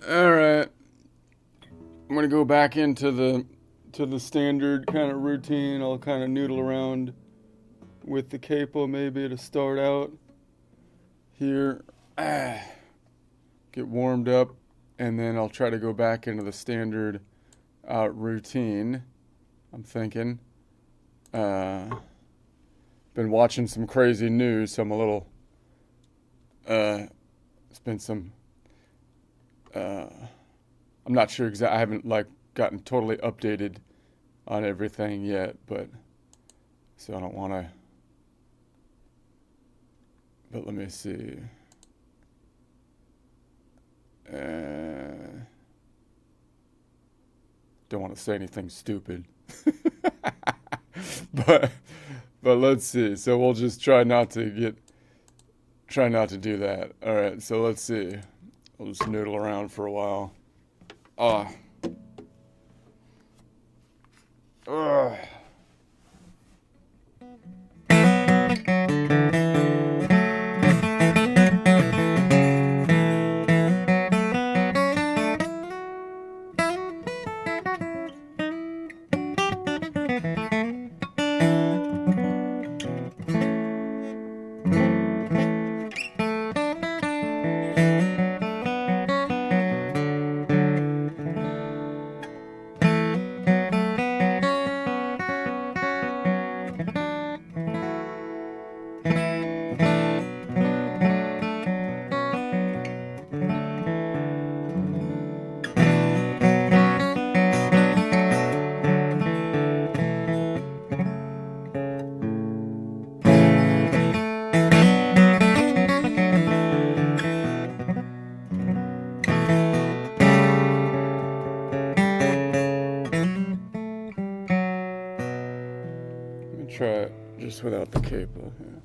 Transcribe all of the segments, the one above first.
All right. I'm gonna go back into the standard kind of routine. I'll kind of noodle around with the capo maybe to start out here. Get warmed up, and then I'll try to go back into the standard routine. I'm thinking. Been watching some crazy news, so I'm a little. It's been some. Uh, I'm not sure exactly. I haven't gotten totally updated on everything yet, but so I don't want to. But let me see. Don't want to say anything stupid, but but let's see. So we'll just try not to do that. All right. So let's see. We'll just noodle around for a while. Ah. Ugh. Let me try it just without the cable here.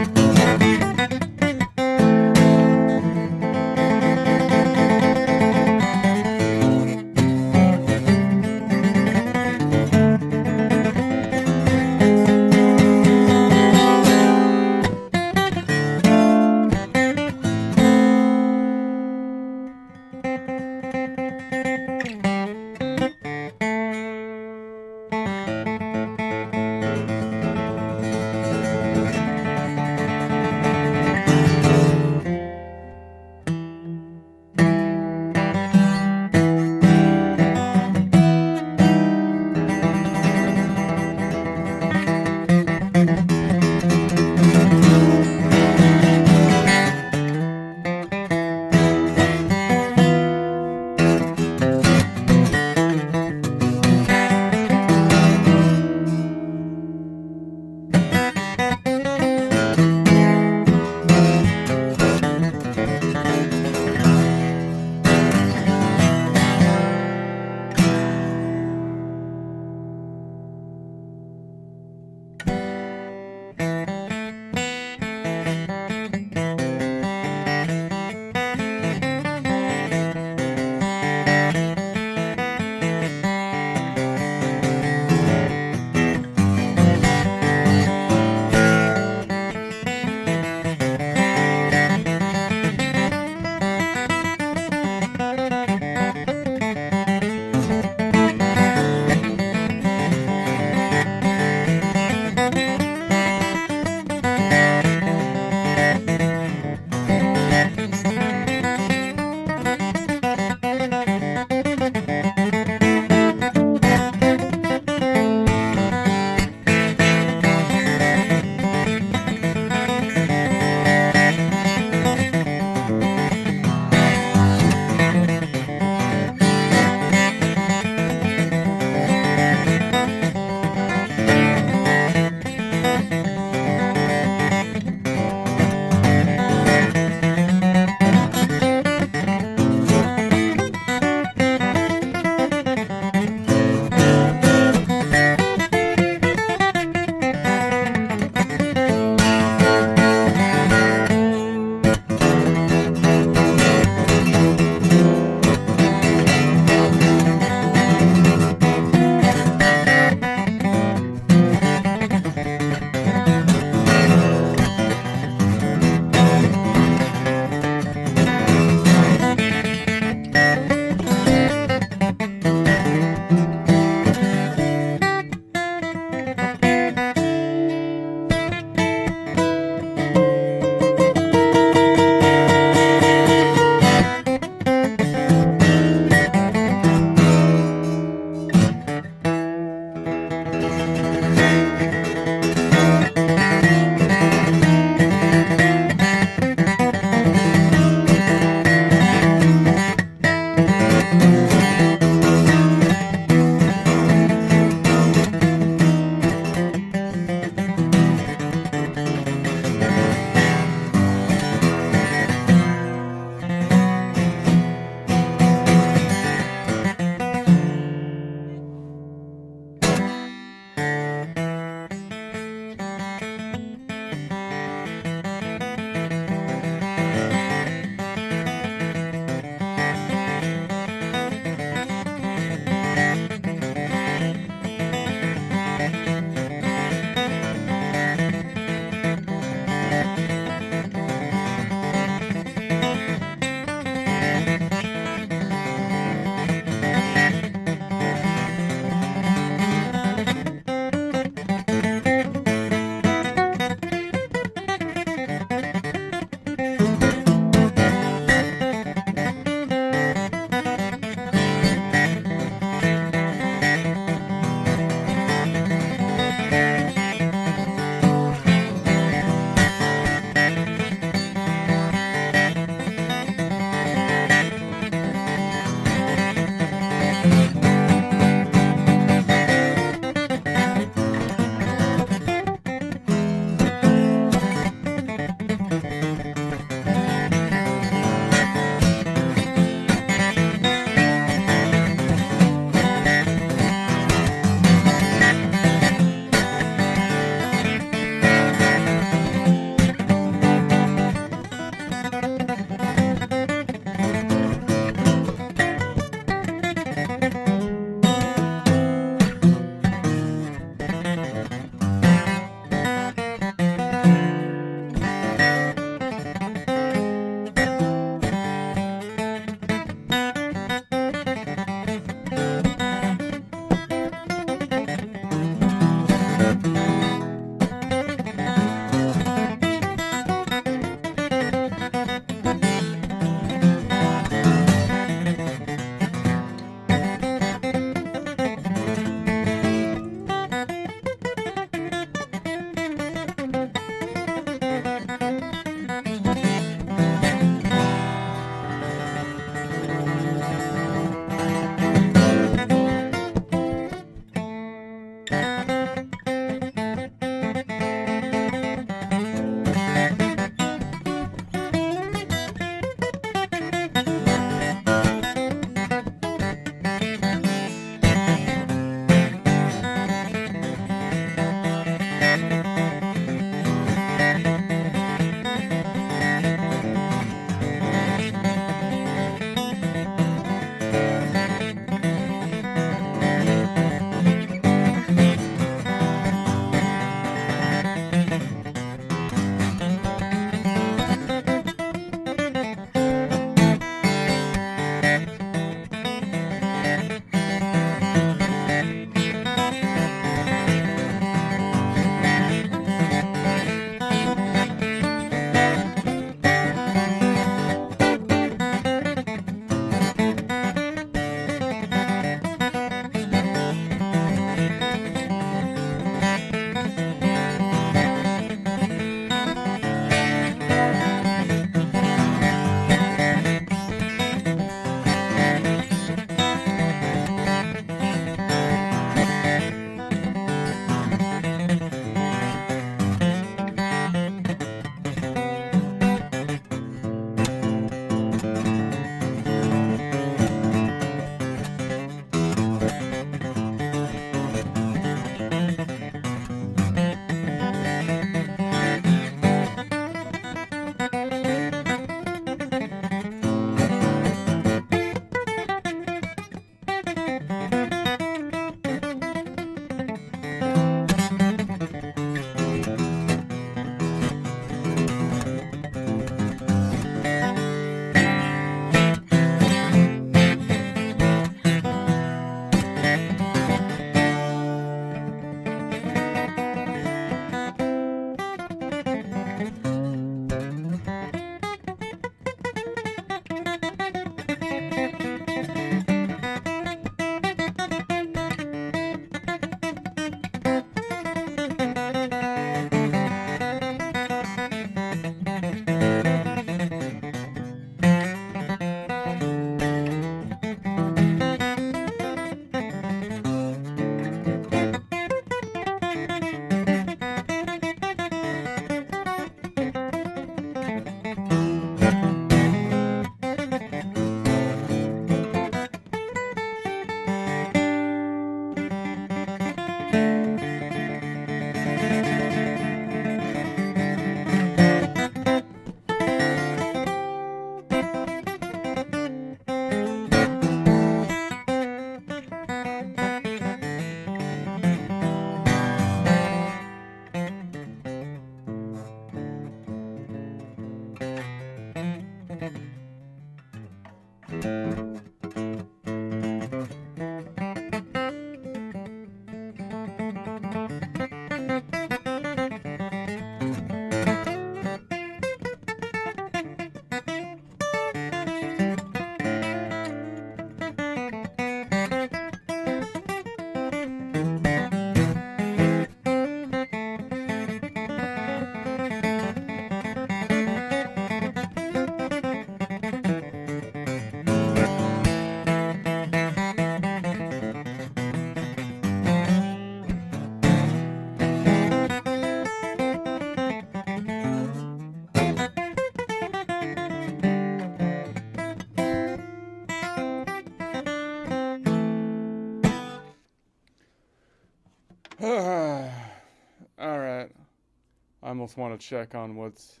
almost want to check on what's,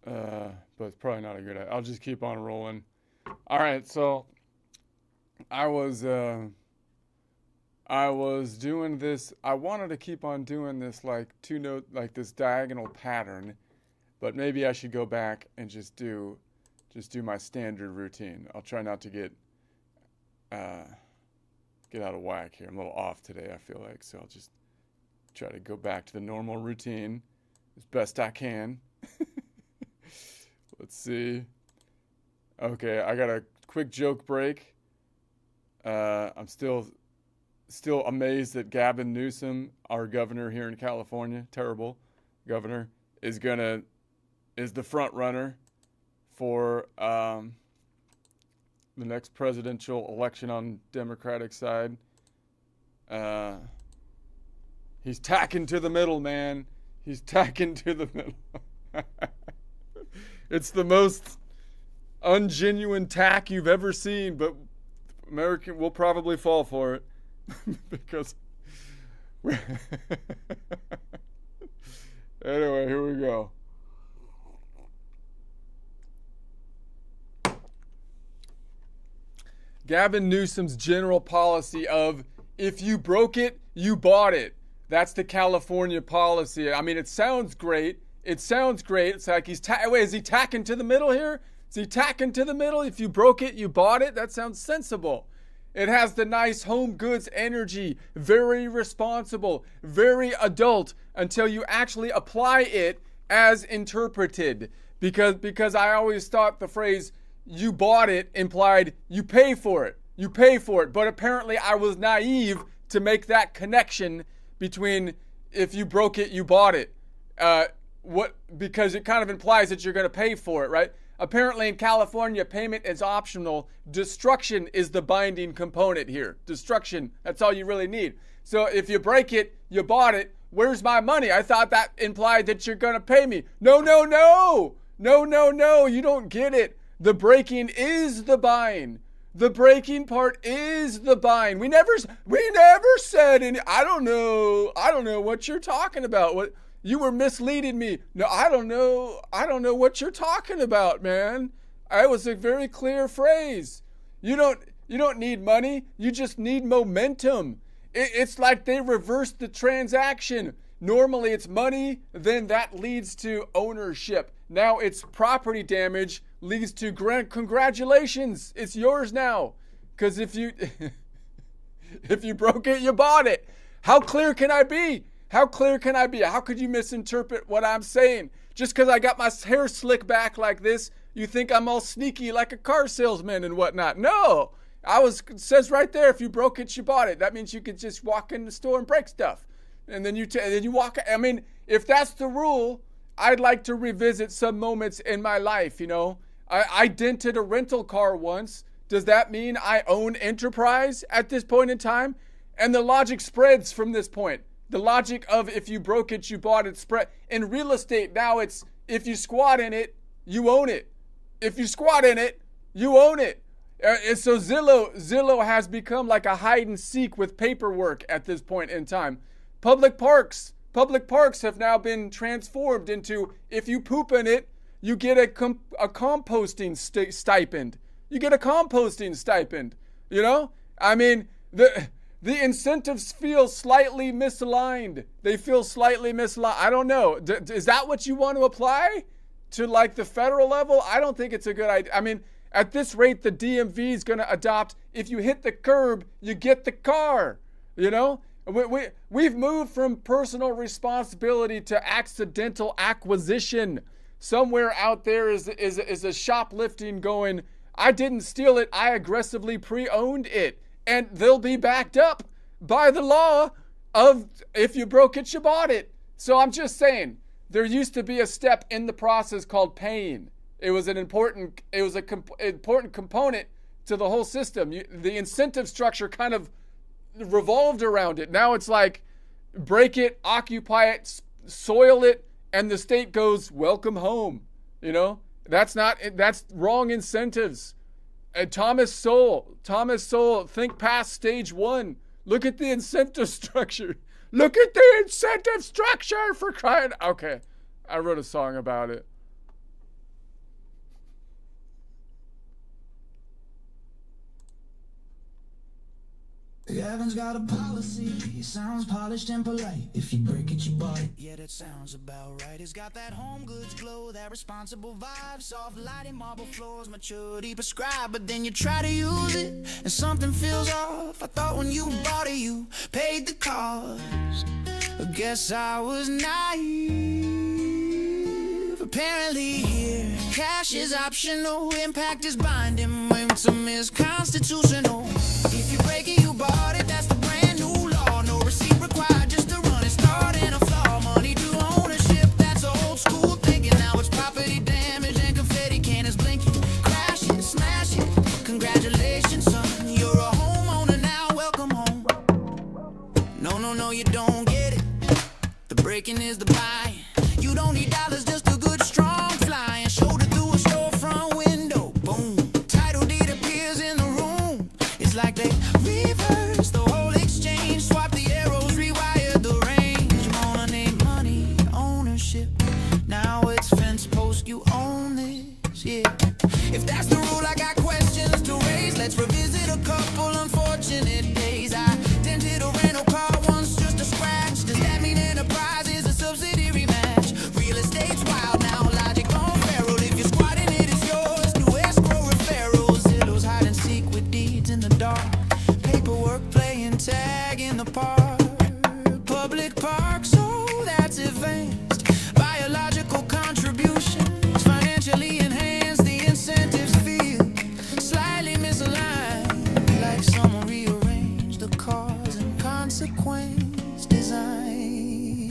but it's probably not a good idea. I'll just keep on rolling. All right, so I was doing this. I wanted to keep on doing this like two note, like this diagonal pattern, but maybe I should go back and just do my standard routine. I'll try not to get out of whack here. I'm a little off today, I feel like, so I'll just try to go back to the normal routine as best I can. Let's see. Okay, I got a quick joke break. I'm still amazed that Gavin Newsom, our governor here in California, terrible governor, is the front runner for the next presidential election on Democratic side. He's tacking to the middle, man. He's tacking to the middle. It's the most ungenuine tack you've ever seen, but American will probably fall for it because anyway, here we go. Gavin Newsom's general policy of if you broke it, you bought it. That's the California policy. I mean, it sounds great. It's like wait, is he tacking to the middle here? Is he tacking to the middle? If you broke it, you bought it? That sounds sensible. It has the nice home goods energy, very responsible, very adult, until you actually apply it as interpreted. Because I always thought the phrase, you bought it, implied you pay for it. You pay for it. But apparently I was naive to make that connection between if you broke it, you bought it. Because it kind of implies that you're going to pay for it, right? Apparently in California, payment is optional. Destruction is the binding component here. Destruction, that's all you really need. So if you break it, you bought it. Where's my money? I thought that implied that you're going to pay me. No. You don't get it. The breaking is the buying. The breaking part is the buying. We never said any. I don't know what you're talking about. What you were misleading me. No, I don't know what you're talking about, man. It was a very clear phrase. You don't need money. You just need momentum. It's like they reversed the transaction. Normally it's money, then that leads to ownership. Now it's property damage leads to congratulations. It's yours now. Because if you broke it, you bought it. How clear can I be? How could you misinterpret what I'm saying? Just because I got my hair slicked back like this, you think I'm all sneaky like a car salesman and whatnot. No. It says right there, if you broke it, you bought it. That means you could just walk in the store and break stuff. And then you walk. I mean, if that's the rule, I'd like to revisit some moments in my life, you know. I dented a rental car once. Does that mean I own enterprise at this point in time? And the logic spreads from this point. The logic of if you broke it, you bought it spread. In real estate, now it's if you squat in it, you own it. If you squat in it, you own it. And so Zillow has become like a hide and seek with paperwork at this point in time. Public parks have now been transformed into if you poop in it, you get a composting stipend. You get a composting stipend. You know, I mean the incentives feel slightly misaligned. They feel slightly misaligned. I don't know. Is that what you want to apply to like the federal level? I don't think it's a good idea. I mean, at this rate, the DMV is going to adopt, if you hit the curb, you get the car, you know? We've moved from personal responsibility to accidental acquisition. Somewhere out there is a shoplifting going, I didn't steal it, I aggressively pre-owned it. And they'll be backed up by the law of if you broke it, you bought it. So I'm just saying, there used to be a step in the process called paying. It was an important component to the whole system. The incentive structure kind of revolved around it. Now it's like break it, occupy it, soil it, and the state goes, welcome home. You know, that's wrong incentives. And Thomas Sowell, think past stage one. Look at the incentive structure. Look at the incentive structure for crying. Okay, I wrote a song about it. Heaven's got a policy, sounds polished and polite. If you break it, you bought it. Yeah, that sounds about right. It's got that home goods glow, that responsible vibe. Soft lighting, marble floors, maturity prescribed. But then you try to use it, and something feels off. I thought when you bought it, you paid the cost. I guess I was naive. Apparently here, cash is optional, impact is binding, momentum is constitutional. If you break it, you bought it, that's the brand new law. No receipt required, just to run it, start in a flaw. Money to ownership, that's old school thinking. Now it's property damage and confetti cannons blinking. Crash it, smash it, congratulations son, you're a homeowner now, welcome home. No, you don't get it. The breaking is the buying. You don't need dollars, just a good strong flying. Shoulder through a storefront window, boom. Title deed appears in the room. It's like they reversed the whole exchange. Swap the arrows, rewired the range. Mona named money, ownership. Now it's fence post, you own this, yeah. If that's the rule, I got questions to raise. Let's revisit a couple unfortunate days. I dented a rental car once, just a scratch. Does that mean enterprise is a subsidiary match? Real estate's wild now, logic on feral. If you're squatting it, it's yours. New escrow referrals. Zillow's hide and seek with deeds in the dark. Paperwork playing tag in the park. Public park, so that's advanced. Biological contributions financially enhance the incentives feel slightly misaligned, like someone rearranged the cause and consequence design.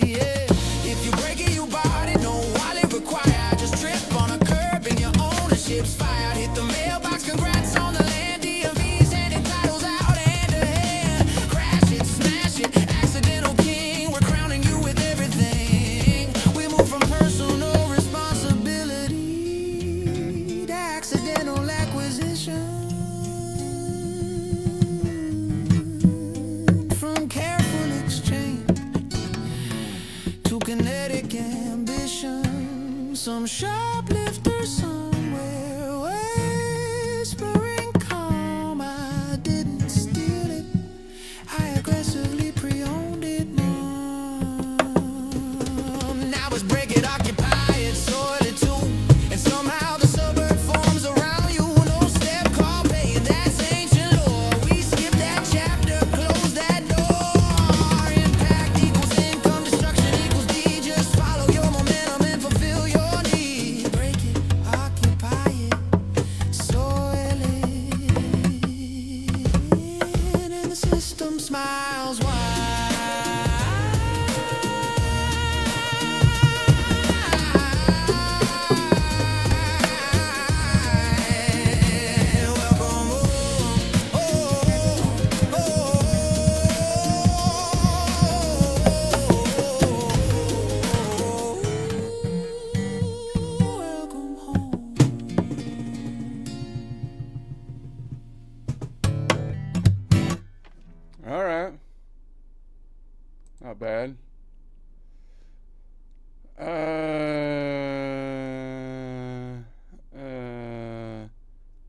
Yeah. If you break it, you bought it. No wallet required. Just trip on a curb and your ownership's fired. Hit the mailbox. Congrats on the land. DMV's handing titles out hand to hand. Crash it, smash it. Accidental king. We're crowning you with everything. We move from personal responsibility to accidental acquisition. From careful exchange to kinetic ambition. Some shoplifter somewhere whispering calm. I didn't steal it, I aggressively pre-owned it, mom. Now it's break it, occupy it, soil it too. And somehow the suburb forms around you. No step call paying, that's ancient law. We skip that chapter, close that door. Impact equals income, destruction equals deed. Just follow your momentum and fulfill your need. Break it, occupy it, soil it. And the system smiles wide. Welcome home. Welcome home. All right. Not bad.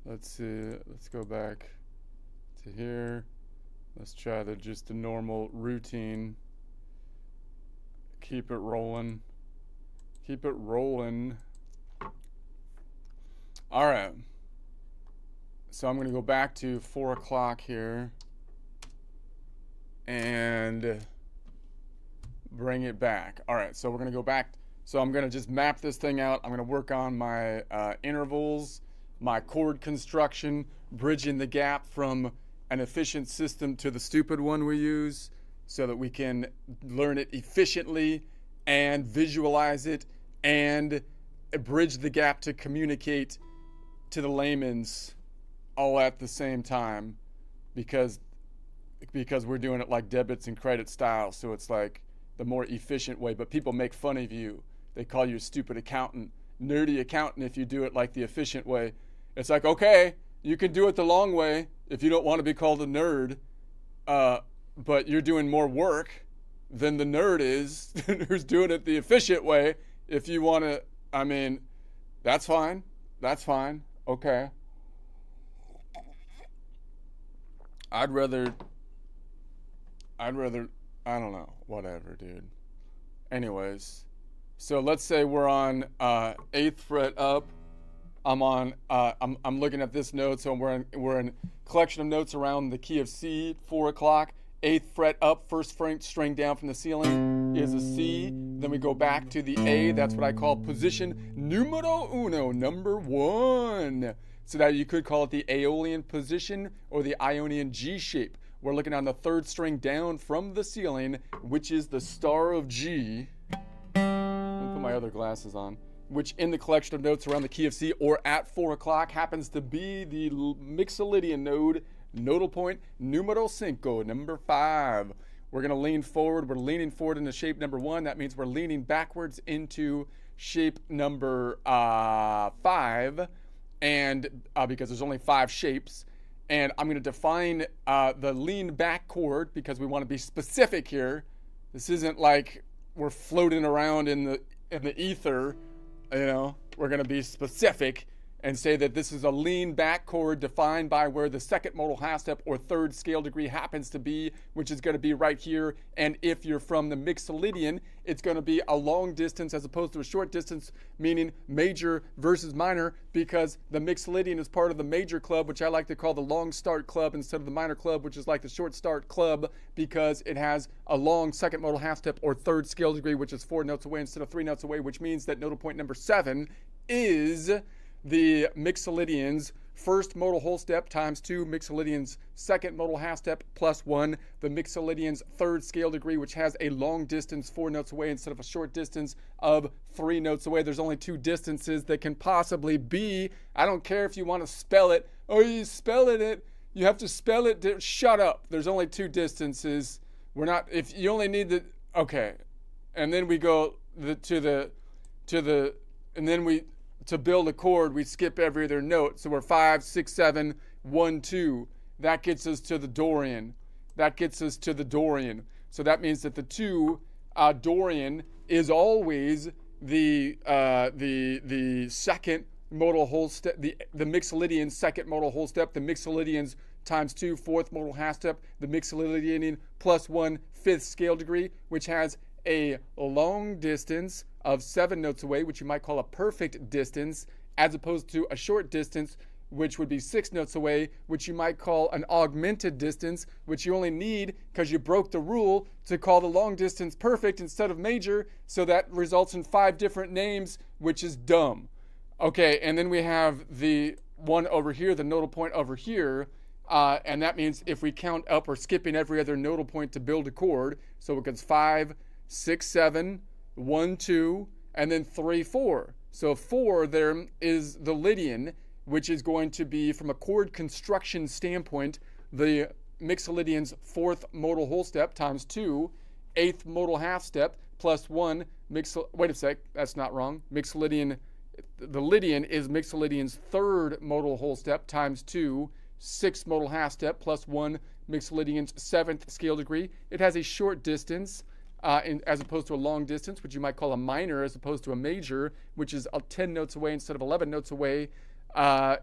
Let's see. Let's go back to here. Let's try just the normal routine. Keep it rolling. Keep it rolling. All right. So I'm going to go back to 4 o'clock here and bring it back. All right, so we're going to go back. So I'm going to just map this thing out. I'm going to work on my intervals, my chord construction, bridging the gap from an efficient system to the stupid one we use so that we can learn it efficiently and visualize it and bridge the gap to communicate to the layman's all at the same time because we're doing it like debits and credit style. So it's like the more efficient way, but people make fun of you. They call you a stupid accountant, nerdy accountant if you do it like the efficient way. It's like, okay, you can do it the long way if you don't want to be called a nerd, but you're doing more work than the nerd is who's doing it the efficient way. If you want to, I mean, that's fine. That's fine. Okay. I'd rather, I don't know, whatever, dude. Anyways, so let's say we're on 8th fret up. I'm looking at this note, so we're in collection of notes around the key of C, 4 o'clock. 8th fret up, first string down from the ceiling is a C. Then we go back to the A. That's what I call position numero uno, number 1. So that you could call it the Aeolian position or the Ionian G shape. We're looking on the 3rd string down from the ceiling, which is the star of G. Let me put my other glasses on. Which in the collection of notes around the key of C or at 4 o'clock happens to be the Mixolydian node, nodal point numero 5, number 5. We're going to lean forward. We're leaning forward into shape number 1. That means we're leaning backwards into shape number 5. And because there's only 5 shapes. And I'm going to define the lean back chord because we want to be specific here. This isn't like we're floating around in the ether. You know, we're going to be specific and say that this is a lean back chord defined by where the 2nd modal half step or 3rd scale degree happens to be, which is going to be right here. And if you're from the Mixolydian, it's going to be a long distance as opposed to a short distance, meaning major versus minor, because the Mixolydian is part of the major club, which I like to call the long start club instead of the minor club, which is like the short start club, because it has a long 2nd modal half step or 3rd scale degree, which is 4 notes away instead of 3 notes away, which means that nodal point number 7 is the Mixolydian's 1st modal whole step times 2, Mixolydian's 2nd modal half step plus 1, the Mixolydian's 3rd scale degree, which has a long distance 4 notes away instead of a short distance of 3 notes away. There's only 2 distances that can possibly be. I don't care if you want to spell it. Oh, you spelling it. You have to spell it. Shut up. There's only 2 distances. We're not, if you only need the, okay. And then we go to build a chord, we skip every other note. So we're 5, 6, 7, 1, 2. That gets us to the Dorian. So that means that the 2 Dorian is always the 2nd modal whole step, the Mixolydian 2nd modal whole step, the Mixolydian's times 2 4th modal half step, the Mixolydian plus 1 5th scale degree, which has a long distance of 7 notes away, which you might call a perfect distance, as opposed to a short distance, which would be 6 notes away, which you might call an augmented distance, which you only need because you broke the rule to call the long distance perfect instead of major, so that results in 5 different names, which is dumb. Okay, and then we have the one over here, the nodal point over here, and that means if we count up, we're skipping every other nodal point to build a chord, so it goes 5, 6, 7, 1, 2, and then 3, 4. So 4 there is the Lydian, which is going to be, from a chord construction standpoint, the Mixolydian's 4th modal whole step times 2, 8th modal half step plus 1. Wait a sec, that's not wrong. The Lydian is Mixolydian's 3rd modal whole step times 2, 6th modal half step plus 1, Mixolydian's 7th scale degree. It has a short distance as opposed to a long distance, which you might call a minor as opposed to a major, which is 10 notes away instead of 11 notes away.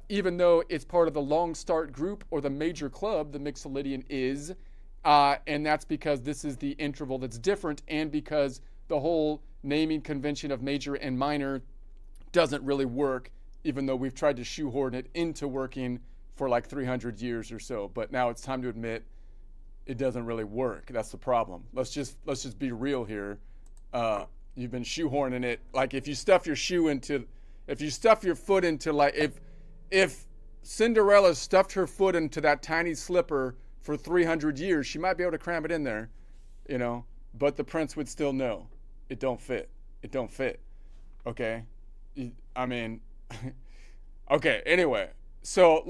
Even though it's part of the long start group or the major club, the Mixolydian is, and that's because this is the interval that's different, and because the whole naming convention of major and minor doesn't really work, even though we've tried to shoehorn it into working for like 300 years or so. But now it's time to admit it doesn't really work. That's the problem. Let's just be real here. You've been shoehorning it. Like if you stuff your foot into, like if Cinderella stuffed her foot into that tiny slipper for 300 years, she might be able to cram it in there, you know, but the prince would still know it don't fit. It don't fit. Okay. I mean, okay. Anyway, so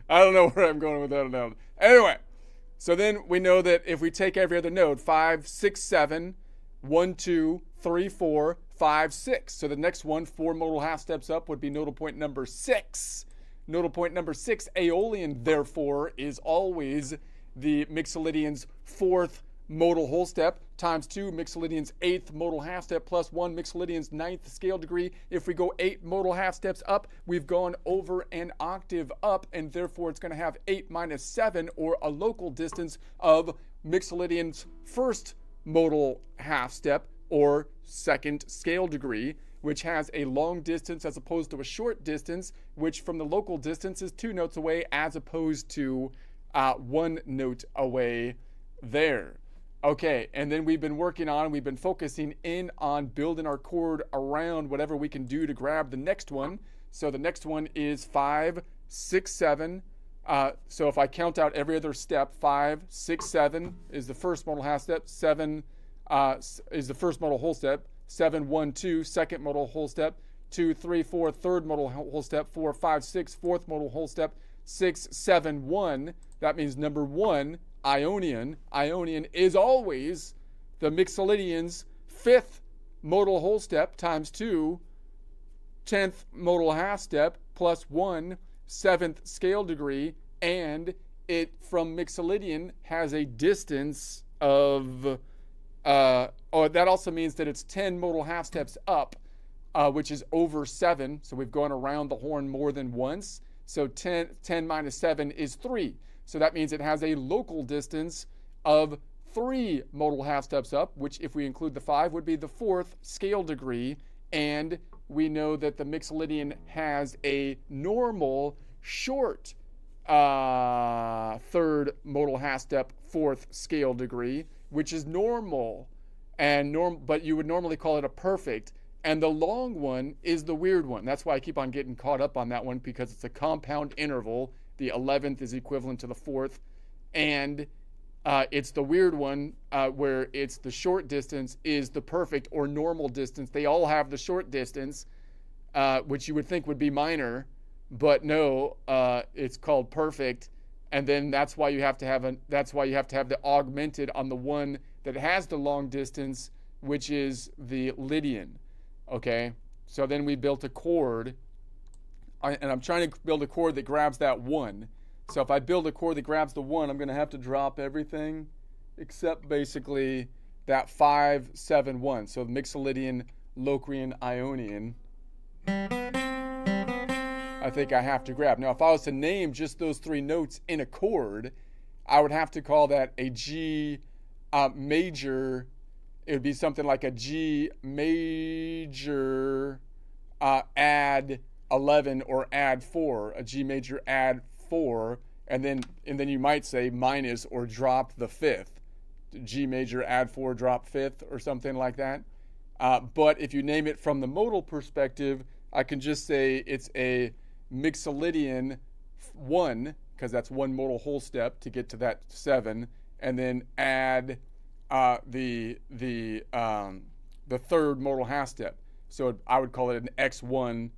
I don't know where I'm going with that now. Anyway, so then we know that if we take every other node, 5, 6, 7, 1, 2, 3, 4, 5, 6. So the next one, 4 modal half steps up, would be nodal point number 6. Nodal point number 6, Aeolian, therefore, is always the Mixolydian's 4th modal whole step times 2 Mixolydian's 8th modal half step plus 1 Mixolydian's 9th scale degree. If we go 8 modal half steps up, we've gone over an octave up, and therefore it's going to have 8 minus 7, or a local distance of Mixolydian's first modal half step or second scale degree, which has a long distance as opposed to a short distance, which from the local distance is 2 notes away as opposed to 1 note away there. Okay, and then we've been focusing in on building our chord around whatever we can do to grab the next one. So the next one is 5, 6, 7. So if I count out every other step, 5, 6, 7 is the first modal half step, 7 is the first modal whole step, 7, 1, 2, second modal whole step, 2, 3, 4, third modal whole step, 4, 5, 6, fourth modal whole step, 6, 7, 1. That means number 1, Ionian. Ionian is always the Mixolydian's 5th modal whole step times 2, 10th modal half step plus 1, 7th scale degree, and it from Mixolydian has a distance of, that also means that it's 10 modal half steps up, which is over 7. So we've gone around the horn more than once. So 10 minus 7 is 3. So that means it has a local distance of 3 modal half steps up, which if we include the 5 would be the 4th scale degree. And we know that the Mixolydian has a normal short 3rd modal half step 4th scale degree, which is normal, but you would normally call it a perfect. And the long one is the weird one. That's why I keep on getting caught up on that one, because it's a compound interval. The 11th is equivalent to the 4th. And it's the weird one where it's the short distance is the perfect or normal distance. They all have the short distance, which you would think would be minor, but no, it's called perfect. And then that's why you have to have the augmented on the one that has the long distance, which is the Lydian. Okay, so then we built a chord, and I'm trying to build a chord that grabs that 1. So if I build a chord that grabs the 1, I'm going to have to drop everything except basically that 5, 7, 1. So Mixolydian, Locrian, Ionian, I think I have to grab. Now, if I was to name just those 3 notes in a chord, I would have to call that a G major. It would be something like a G major add 11 or add 4, a G major add 4, and then you might say minus or drop the 5th. G major add 4, drop 5th, or something like that. But if you name it from the modal perspective, I can just say it's a Mixolydian 1, because that's 1 modal whole step to get to that 7, and then add the 3rd modal half step. So I would call it an X1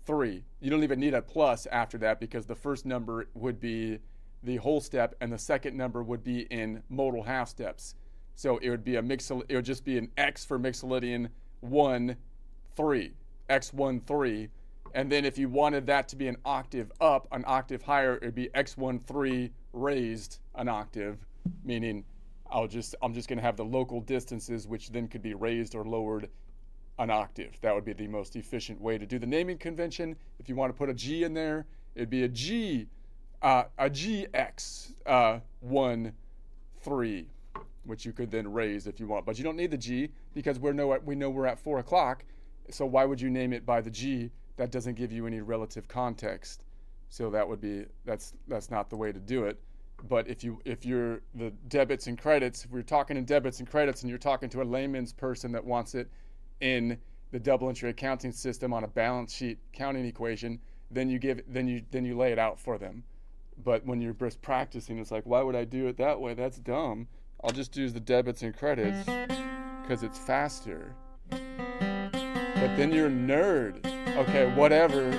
3. You don't even need a plus after that, because the first number would be the whole step and the second number would be in modal half steps. So it would be it would just be an X for Mixolydian 1 3, X1 3. And then if you wanted that to be an octave up, an octave higher, it would be X1 3 raised an octave, meaning I'm just going to have the local distances, which then could be raised or lowered an octave. That would be the most efficient way to do the naming convention. If you want to put a G in there, it'd be a GX 1 3, which you could then raise if you want. But you don't need the G, because we know we're at 4 o'clock. So why would you name it by the G? That doesn't give you any relative context. So that's not the way to do it. But if you're the debits and credits, if we're talking in debits and credits and you're talking to a layman's person that wants it in the double entry accounting system on a balance sheet counting equation, then you lay it out for them. But when you're just practicing, it's like, why would I do it that way? That's dumb. I'll just use the debits and credits because it's faster. But then you're a nerd. Okay, whatever.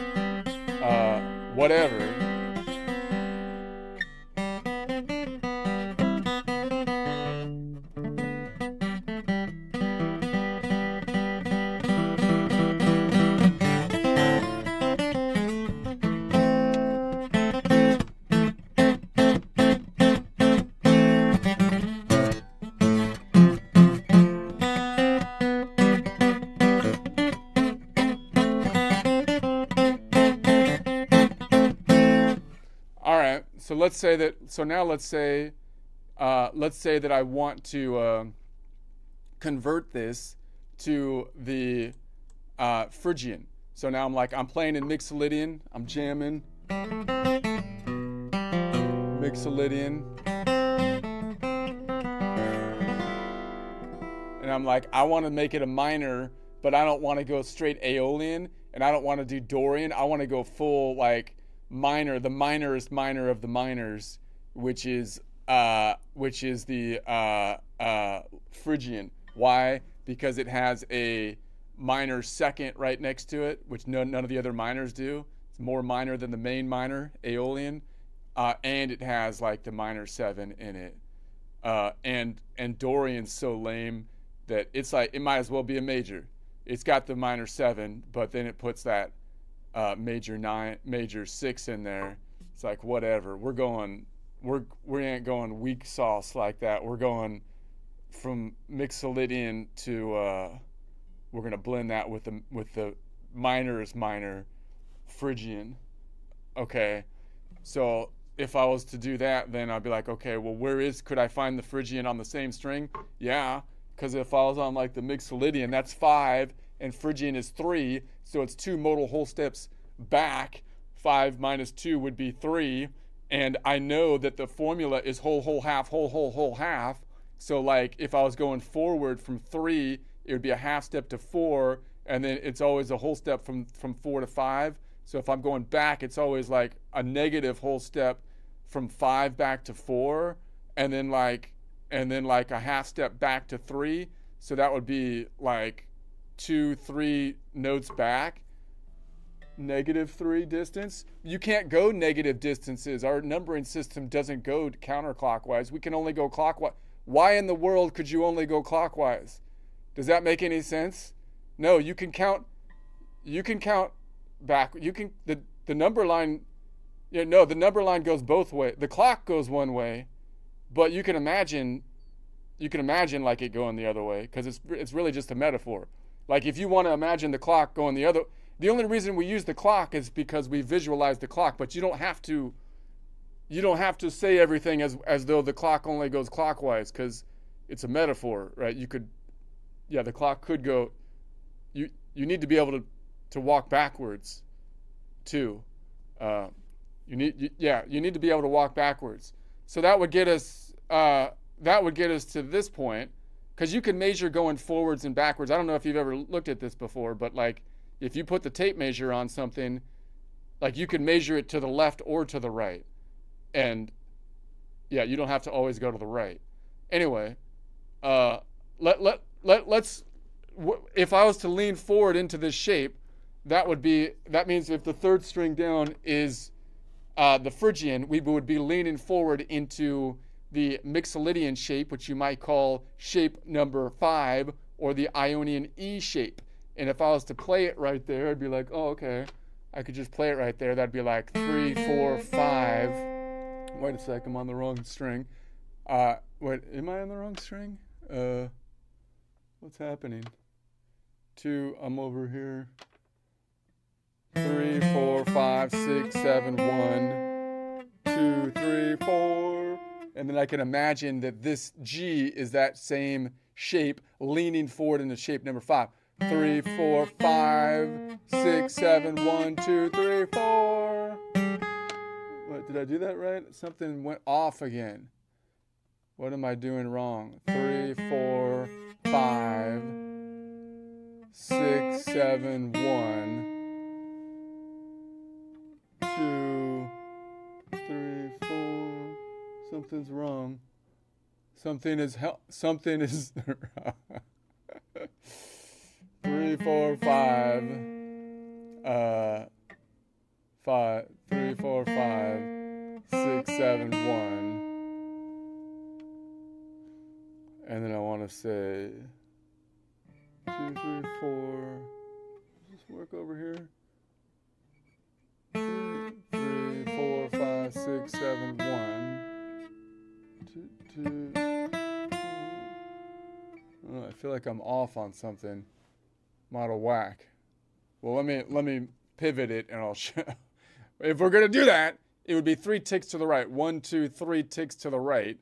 let's say that. So now let's say that I want to convert this to the Phrygian. So now I'm playing in Mixolydian. I'm jamming Mixolydian, and I'm like, I want to make it a minor, but I don't want to go straight Aeolian, and I don't want to do Dorian. I want to go full like minor, the minorest minor of the minors, which is the Phrygian. Why? Because it has a minor second right next to it, which none of the other minors do. It's more minor than the main minor, Aeolian, and it has like the minor 7 in it. And Dorian's so lame that it's like it might as well be a major. It's got the minor 7, but then it puts that major 9, major 6 in there. It's like whatever. We ain't going weak sauce like that. We're going from Mixolydian to we're gonna blend that with the minor's minor, Phrygian. Okay, so if I was to do that, then I'd be like, okay, well, could I find the Phrygian on the same string? Yeah, because if I was on like the Mixolydian, that's 5, and Phrygian is 3, so it's 2 modal whole steps back. 5 minus 2 would be 3, and I know that the formula is whole, whole, half, whole, whole, whole, half. So like if I was going forward from 3, it would be a half step to 4, and then it's always a whole step from 4 to 5. So if I'm going back, it's always like a negative whole step from 5 back to 4, and then like a half step back to 3. So that would be like 2, 3 notes back. -3 distance. You can't go negative distances. Our numbering system doesn't go counterclockwise. We can only go clockwise. Why in the world could you only go clockwise? Does that make any sense? No, you can count back. You can the number line. Yeah, no, the number line goes both ways. The clock goes one way, but you can imagine like it going the other way, because it's really just a metaphor. Like if you want to imagine the clock going the other, the only reason we use the clock is because we visualize the clock, but you don't have to say everything as though the clock only goes clockwise, because it's a metaphor, right? The clock could go. You need to be able to walk backwards, too. You need to be able to walk backwards. So that would get us to this point, because you can measure going forwards and backwards. I don't know if you've ever looked at this before, but like if you put the tape measure on something, like you can measure it to the left or to the right, and yeah, you don't have to always go to the right. Anyway, let's. If I was to lean forward into this shape, that means if the third string down is the Phrygian, we would be leaning forward into the Mixolydian shape, which you might call shape number 5, or the Ionian E shape. And if I was to play it right there, I'd be like, oh, okay, I could just play it right there. That'd be like 3, 4, 5. Wait a sec, I'm on the wrong string. Wait, am I on the wrong string? What's happening? 2, I'm over here. 3, 4, 5, 6, 7, 1, 2, 3, 4. And then I can imagine that this G is that same shape leaning forward into shape number 5. 3, 4, 5, 6, 7, 1, 2, 3, 4. What, did I do that right? Something went off again. What am I doing wrong? 3, 4, 5, 6, 7, 1, 2, 3, 4. Something's wrong. Something is 3, 4, 5. 3, 4, 5, 6, 7, 1. And then I want to say 2, 3, 4. Just work over here. 3, 4, 5, 6, 7, 1. 2, 2. I feel like I'm off on something. I'm out of whack. Well, let me pivot it, and I'll show. If we're gonna do that, it would be 3 ticks to the right. 1, 2, 3 ticks to the right.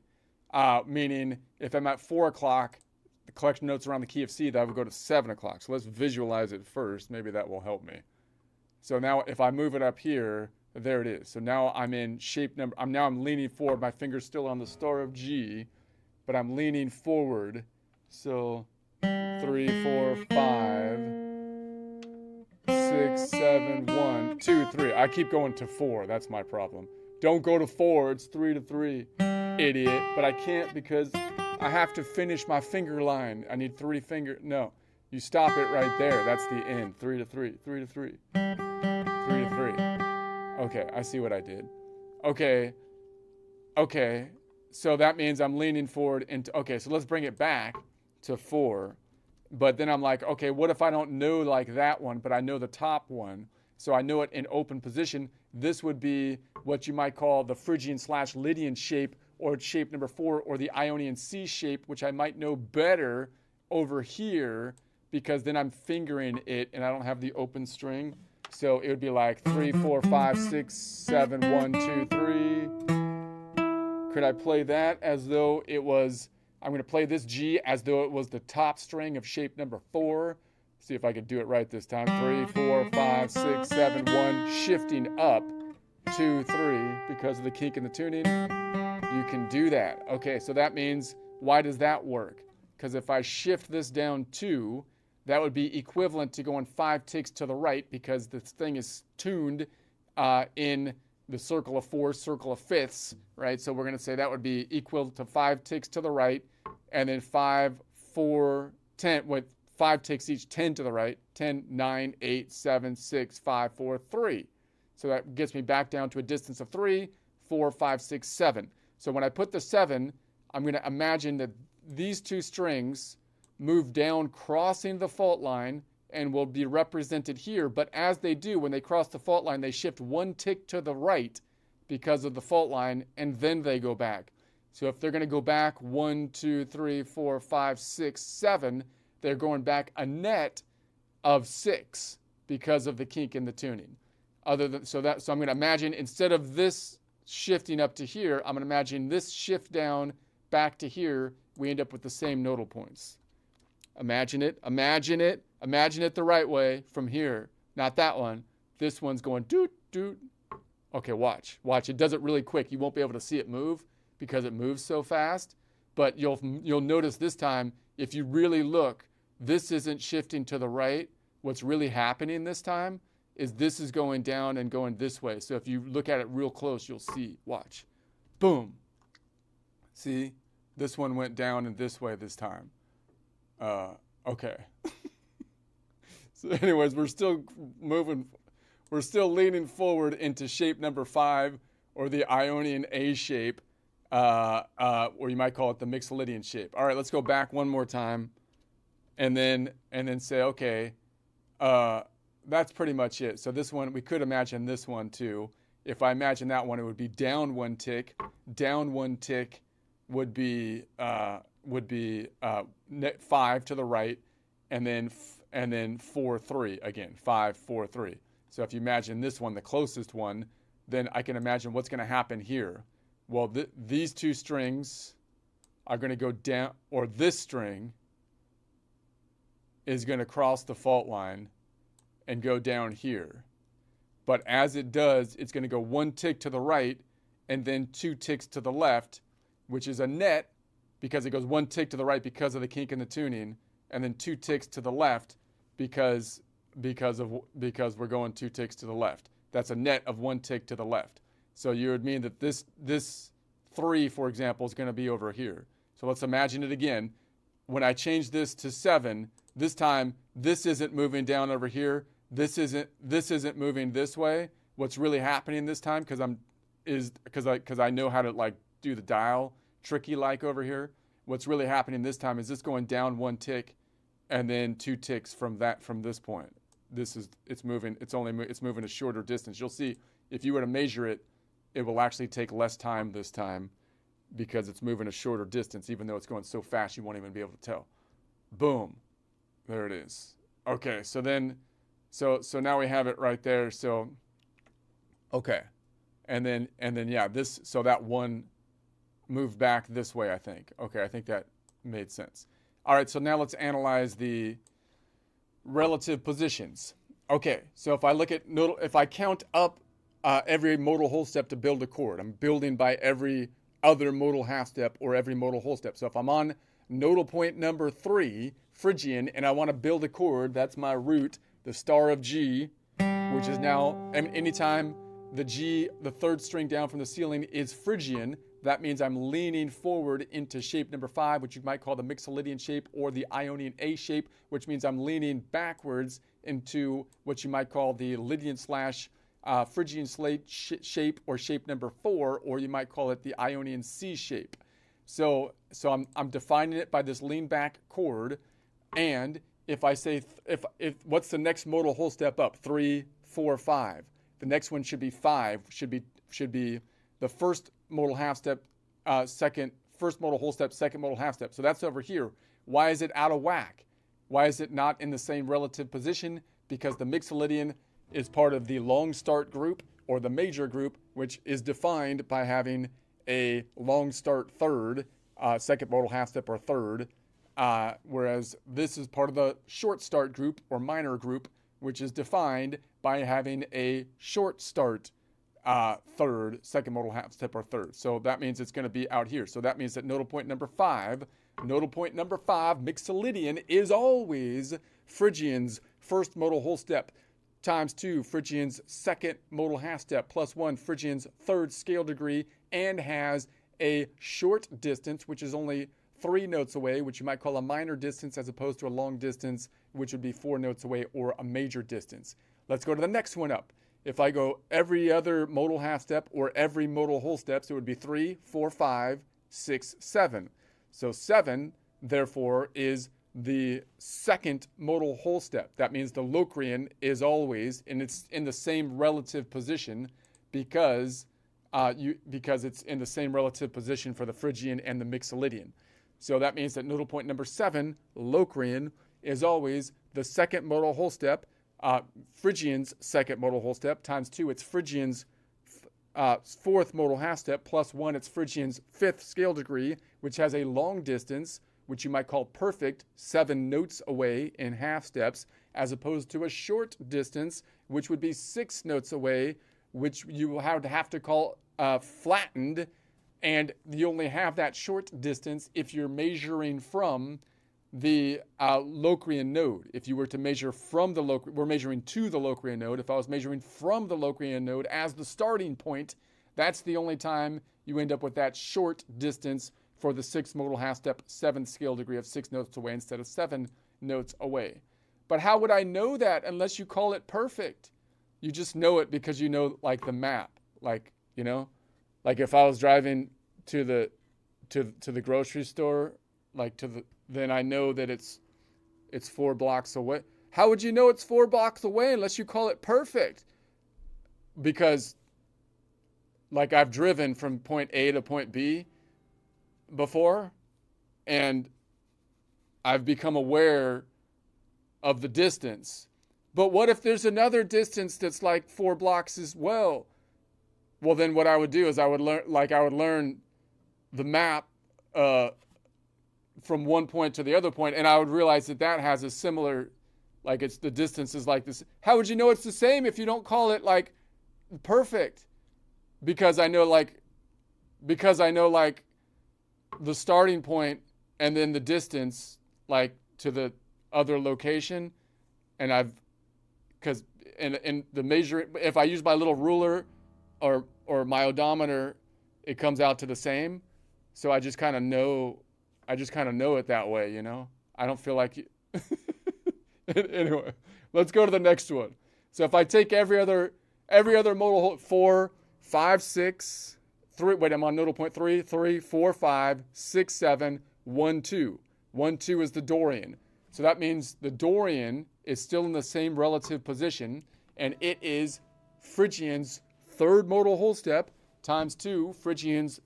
Meaning if I'm at 4 o'clock, the collection notes around the key of C, that would go to 7 o'clock. So let's visualize it first. Maybe that will help me. So now if I move it up here, there it is. So now I'm in shape number, I'm leaning forward. My finger's still on the star of G, but I'm leaning forward. So 3, 4, 5, 6, 7, 1, 2, 3. I keep going to 4. That's my problem. Don't go to 4. It's 3 to 3. Idiot. But I can't because I have to finish my finger line. I need 3 finger. No. You stop it right there. That's the end. 3 to 3. 3 to 3. 3 to 3. Okay, I see what I did. Okay. So that means I'm leaning forward into, okay, so let's bring it back to 4. But then I'm like, okay, what if I don't know like that one, but I know the top one? So I know it in open position. This would be what you might call the Phrygian/Lydian shape, or shape number 4, or the Ionian C shape, which I might know better over here because then I'm fingering it and I don't have the open string. So it would be like 3, 4, 5, 6, 7, 1, 2, 3. Could I play that as though it was, I'm going to play this G as though it was the top string of shape number 4. See if I can do it right this time. 3, 4, 5, 6, 7, 1, shifting up, 2, 3, because of the kink in the tuning. You can do that. Okay, so that means, why does that work? Because if I shift this down 2, that would be equivalent to going 5 ticks to the right, because this thing is tuned in the circle of 4, circle of fifths, right? So we're going to say that would be equal to 5 ticks to the right, and then 5, 4, 10, with 5 ticks each, 10 to the right, 10, 9, 8, 7, 6, 5, 4, 3. So that gets me back down to a distance of 3, 4, 5, 6, 7. So when I put the 7, I'm going to imagine that these 2 strings move down, crossing the fault line, and will be represented here. But as they do, when they cross the fault line, they shift 1 tick to the right because of the fault line, and then they go back. So if they're going to go back 1, 2, 3, 4, 5, 6, 7, they're going back a net of 6 because of the kink in the tuning. So I'm going to imagine, instead of this shifting up to here, I'm going to imagine this shift down back to here. We end up with the same nodal points. Imagine it the right way from here. Not that one. This one's going doot, doot. Okay, watch. It does it really quick. You won't be able to see it move because it moves so fast. But you'll notice this time, if you really look, this isn't shifting to the right. What's really happening this time is this is going down and going this way. So if you look at it real close, you'll see. Watch. Boom. See? This one went down and this way this time. Okay. So anyways, we're still leaning forward into shape number 5, or the Ionian A shape, or you might call it the Mixolydian shape. All right, let's go back one more time, and then say, okay, that's pretty much it. So this one, we could imagine this one too. If I imagine that one, it would be down 1 tick. Down 1 tick would be 5 to the right, and then 4, 3 again. 5, 4, 3. So if you imagine this one, the closest one, then I can imagine what's going to happen here. Well, these 2 strings are going to go down, or this string is going to cross the fault line and go down here. But as it does, it's going to go 1 tick to the right and then 2 ticks to the left, which is a net, because it goes 1 tick to the right because of the kink in the tuning, and then 2 ticks to the left because we're going 2 ticks to the left. That's a net of 1 tick to the left. So you would mean that this 3, for example, is going to be over here. So let's imagine it again. When I change this to 7, this time this isn't moving down over here. This isn't moving this way. What's really happening this time, because I know how to like do the dial tricky like over here. What's really happening this time is this going down 1 tick, and then 2 ticks from this point. It's moving a shorter distance. You'll see if you were to measure it, it will actually take less time this time because it's moving a shorter distance, even though it's going so fast you won't even be able to tell. Boom. There it is. Okay, so now we have it right there. So, okay. And then yeah, this, so that one moved back this way, I think. Okay, I think that made sense. All right, so now let's analyze the relative positions. Okay, so if I look at if I count up every modal whole step to build a chord, I'm building by every other modal half step or every modal whole step. So if I'm on nodal point number 3, Phrygian, and I want to build a chord, that's my root, the star of G, which is now, anytime the G, the third string down from the ceiling, is Phrygian, that means I'm leaning forward into shape number 5, which you might call the Mixolydian shape or the Ionian A shape, which means I'm leaning backwards into what you might call the Lydian / Phrygian shape or shape number 4, or you might call it the Ionian C shape. So I'm defining it by this lean back chord, and if I say if what's the next modal whole step up? 3, 4, 5. The next one should be 5. Should be the first modal half step, first modal whole step, second modal half step. So that's over here. Why is it out of whack? Why is it not in the same relative position? Because the Mixolydian is part of the long start group or the major group, which is defined by having a long start third, second modal half step or third, whereas this is part of the short start group or minor group, which is defined by having a short start third, second modal half step or third. So that means it's going to be out here. So that means that nodal point number 5, Mixolydian, is always Phrygian's first modal whole step times 2 Phrygian's second modal half step plus 1 Phrygian's third scale degree, and has a short distance, which is only 3 notes away, which you might call a minor distance as opposed to a long distance, which would be 4 notes away, or a major distance. Let's go to the next one up. If I go every other modal half step or every modal whole step, so it would be 3, 4, 5, 6, 7. So 7, therefore, is the second modal whole step. That means the Locrian is always, and it's in the same relative position because it's in the same relative position for the Phrygian and the Mixolydian. So that means that nodal point number 7, Locrian, is always the second modal whole step, Phrygian's second modal whole step, times 2, it's Phrygian's fourth modal half step, plus 1, it's Phrygian's fifth scale degree, which has a long distance, which you might call perfect, 7 notes away in half steps, as opposed to a short distance, which would be 6 notes away, which you will have to call flattened, and you only have that short distance if you're measuring from the Locrian node. If you were to measure from the we're measuring to the Locrian node. If I was measuring from the Locrian node as the starting point, that's the only time you end up with that short distance for the 6th modal half step, 7th scale degree of 6 notes away instead of 7 notes away. But how would I know that unless you call it perfect? You just know it because you know, like, the map. Like, you know, like if I was driving to the grocery store, like then I know that it's 4 blocks away. How would you know it's 4 blocks away unless you call it perfect? Because, like, I've driven from point A to point B before, and I've become aware of the distance. But what if there's another distance that's like 4 blocks as well? Well, then what I would do is I would learn the map from one point to the other point, and I would realize that has a similar, like, it's the distance is like this. How would you know it's the same if you don't call it, like, perfect? Because I know the starting point and then the distance, like, to the other location, and in the measure, if I use my little ruler or my odometer, it comes out to the same. So I just kind of know it that way, you know? I don't feel like Anyway, let's go to the next one. So if I take every other modal 4, 5, 6, 3, wait, I'm on nodal point 3, 3, 4, 5, 6, 7, 1, 2. 1, 2 is the Dorian. So that means the Dorian is still in the same relative position, and it is Phrygian's third modal whole step times 2 Phrygian's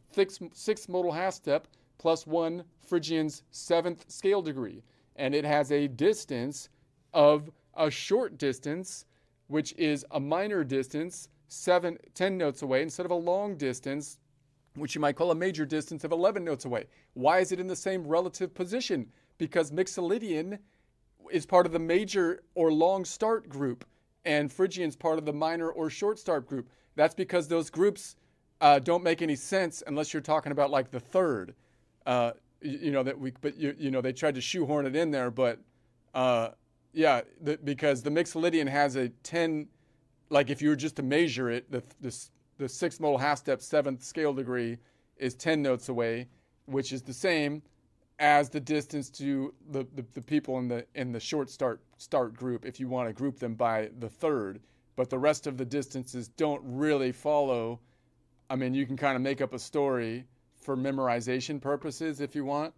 sixth modal half step plus 1 Phrygian's 7th scale degree. And it has a distance of a short distance, which is a minor distance 10 notes away instead of a long distance, which you might call a major distance of 11 notes away. Why is it in the same relative position? Because Mixolydian is part of the major or long start group, and Phrygian's part of the minor or short start group. That's because those groups don't make any sense unless you're talking about like the third. They tried to shoehorn it in there, but because the Mixolydian has a 10, like if you were just to measure it, the sixth modal half step, seventh scale degree is 10 notes away, which is the same as the distance to the people in the short start group if you want to group them by the third. But the rest of the distances don't really follow. I mean, you can kind of make up a story for memorization purposes if you want,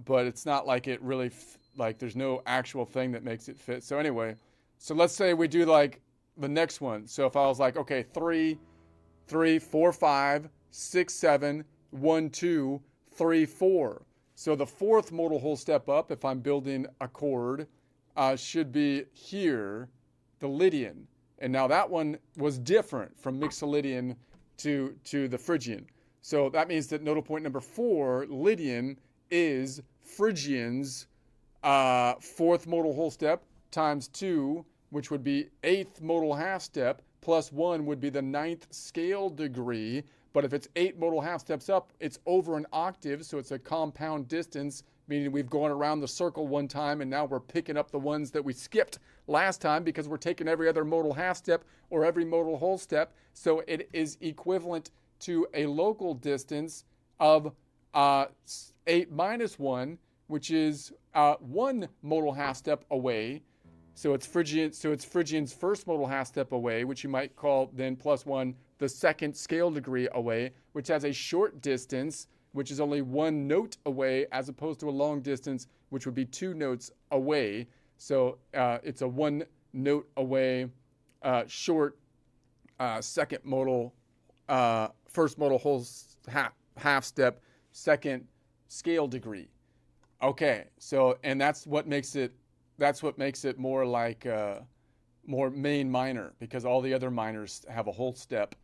but it's not like it really, like there's no actual thing that makes it fit. So anyway, so let's say we do like the next one. So if I was like, okay, 3, 4, 5, 6, 7, 1, 2, 3, 4. So the fourth modal whole step up, if I'm building a chord, should be here, the Lydian. And now that one was different from Mixolydian to the Phrygian. So that means that nodal point number 4, Lydian, is Phrygian's fourth modal whole step times 2, which would be eighth modal half step, plus 1 would be the ninth scale degree. But if it's 8 modal half steps up, it's over an octave, so it's a compound distance, meaning we've gone around the circle one time, and now we're picking up the ones that we skipped last time because we're taking every other modal half step or every modal whole step. So it is equivalent to a local distance of 8 minus 1, which is 1 modal half step away. So it's Phrygian's first modal half step away, which you might call then plus 1 the second scale degree away, which has a short distance, which is only 1 note away, as opposed to a long distance, which would be 2 notes away. So it's a 1 note away short second modal, first modal whole half step, second scale degree. Okay, so and that's what makes it more like more main minor, because all the other minors have a whole step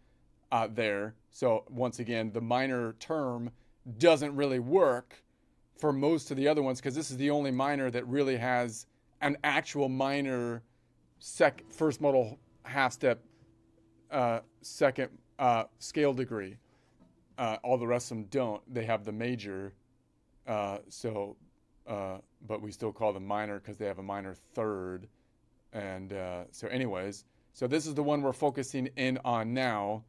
there. So once again, the minor term doesn't really work for most of the other ones, because this is the only minor that really has an actual minor first modal half step second scale degree. All the rest of them don't. They have the major, but we still call them minor because they have a minor third. And so anyways, so this is the one we're focusing in on now.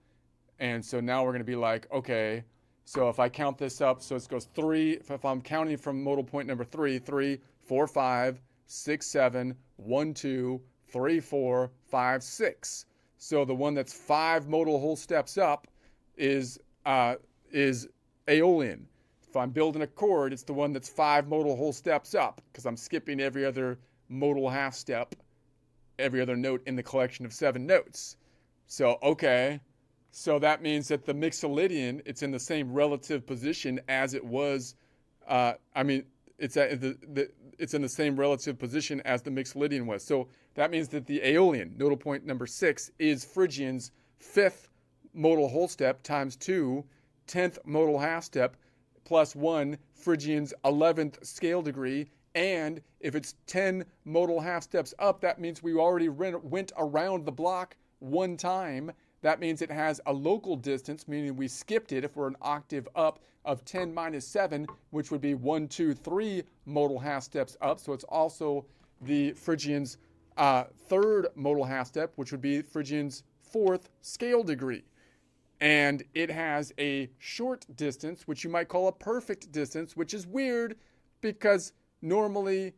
And so now we're going to be like, okay, so if I count this up, so it goes 3, if I'm counting from modal point number 3, 3, 4, 5, 6, 7, 1, 2, 3, 4, 5, 6. So the one that's 5 modal whole steps up is Aeolian. If I'm building a chord, it's the one that's 5 modal whole steps up, because I'm skipping every other modal half step, every other note in the collection of 7 notes. So, okay. So that means that the Mixolydian, it's in the same relative position as it was. It's in the same relative position as the Mixolydian was. So that means that the Aeolian, nodal point number 6, is Phrygian's 5th modal whole step times 2, 10th modal half step, plus 1, Phrygian's 11th scale degree. And if it's 10 modal half steps up, that means we already went around the block one time. That means it has a local distance, meaning we skipped it if we're an octave up, of 10 minus 7, which would be 1, 2, 3 modal half steps up. So it's also the Phrygian's third modal half step, which would be Phrygian's 4th scale degree. And it has a short distance, which you might call a perfect distance, which is weird because normally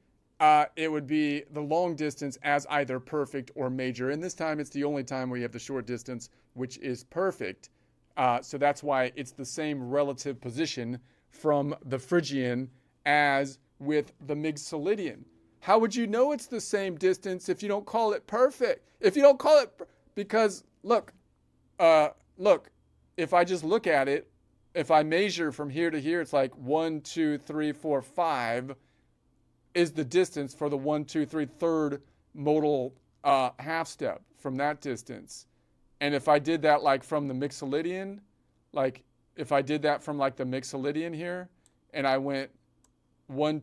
it would be the long distance as either perfect or major. And this time it's the only time where you have the short distance, which is perfect. So that's why it's the same relative position from the Phrygian as with the Mixolydian. How would you know it's the same distance if you don't call it perfect? If you don't call it, because look, if I just look at it, if I measure from here to here, it's like 1, 2, 3, 4, 5 is the distance for the 1, 2, 3 third modal half step from that distance. And if I did that like from the Mixolydian, like if I did that from like the Mixolydian here, and I went 1,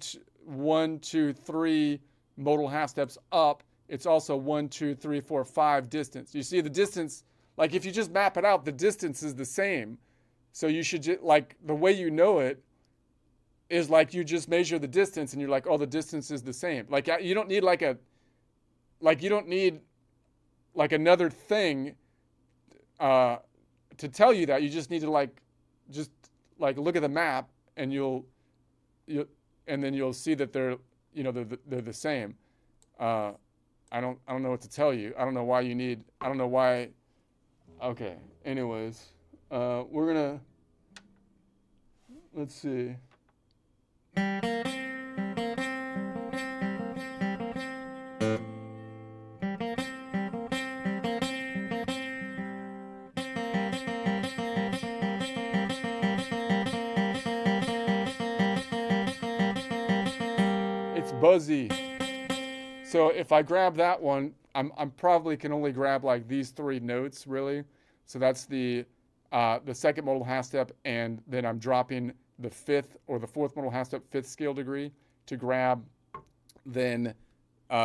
2, 3 modal half steps up, it's also 1, 2, 3, 4, 5 distance. You see the distance, like if you just map it out, the distance is the same. So you should just, like, the way you know it is like you just measure the distance and you're like, oh, the distance is the same. Like you don't need you don't need like another thing to tell you that. You just need to just look at the map and and then you'll see that they're the same. I don't know what to tell you. I don't know why. Okay. Anyways, we're gonna, let's see. It's buzzy. So if I grab that one, I'm probably can only grab like these 3 notes really. So that's the second modal half step, and then I'm dropping the 5th or the 4th modal half step 5th scale degree to grab then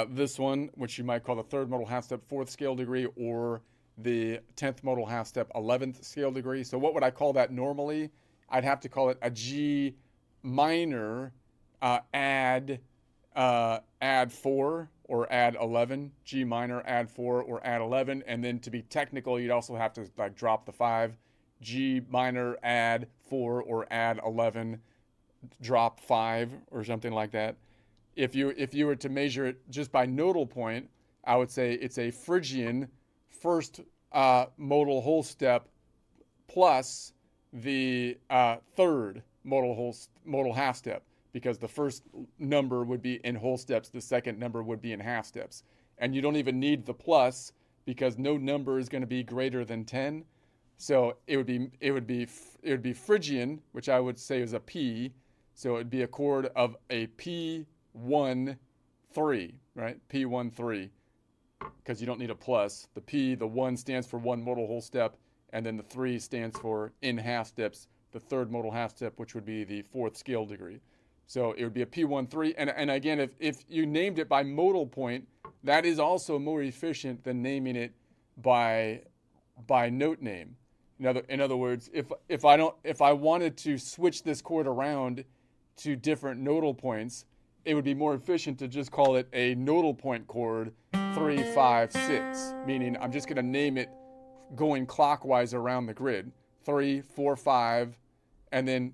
this one, which you might call the 3rd modal half step 4th scale degree, or the 10th modal half step 11th scale degree. So what would I call that normally? I'd have to call it a G minor add 4 or add 11, G minor add 4 or add 11, and then to be technical, you'd also have to like drop the 5, G minor add 4 or add 11, drop 5 or something like that. If you were to measure it just by nodal point, I would say it's a Phrygian first modal whole step plus the 3rd modal half step, because the first number would be in whole steps, the second number would be in half steps. And you don't even need the plus because no number is going to be greater than 10. So it would be Phrygian, which I would say is a P. So it would be a chord of a P1 3, right? P1 3, because you don't need a plus. The P, the 1 stands for 1 modal whole step, and then the 3 stands for in half steps, the 3rd modal half step, which would be the 4th scale degree. So it would be a P13. And again, if you named it by modal point, that is also more efficient than naming it by note name. In other words, if I wanted to switch this chord around to different nodal points, it would be more efficient to just call it a nodal point chord 3, 5, 6, meaning I'm just going to name it going clockwise around the grid. 3, 4, 5, and then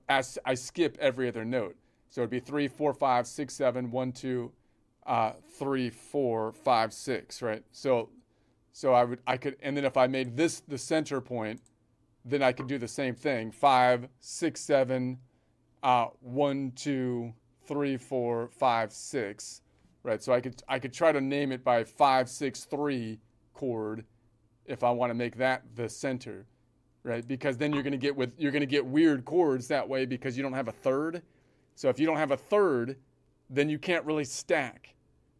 as I skip every other note. So it'd be 3, 4, 5, 6, 7, 1, 2, 3, 4, 5, 6, right? So I could, and then if I made this the center point, then I could do the same thing. 5, 6, 7, 1, 2, 3, 4, 5, 6, right? So I could try to name it by 5, 6, 3 chord if I want to make that the center. Right, because then you're going to get weird chords that way because you don't have a 3rd. So if you don't have a 3rd, then you can't really stack.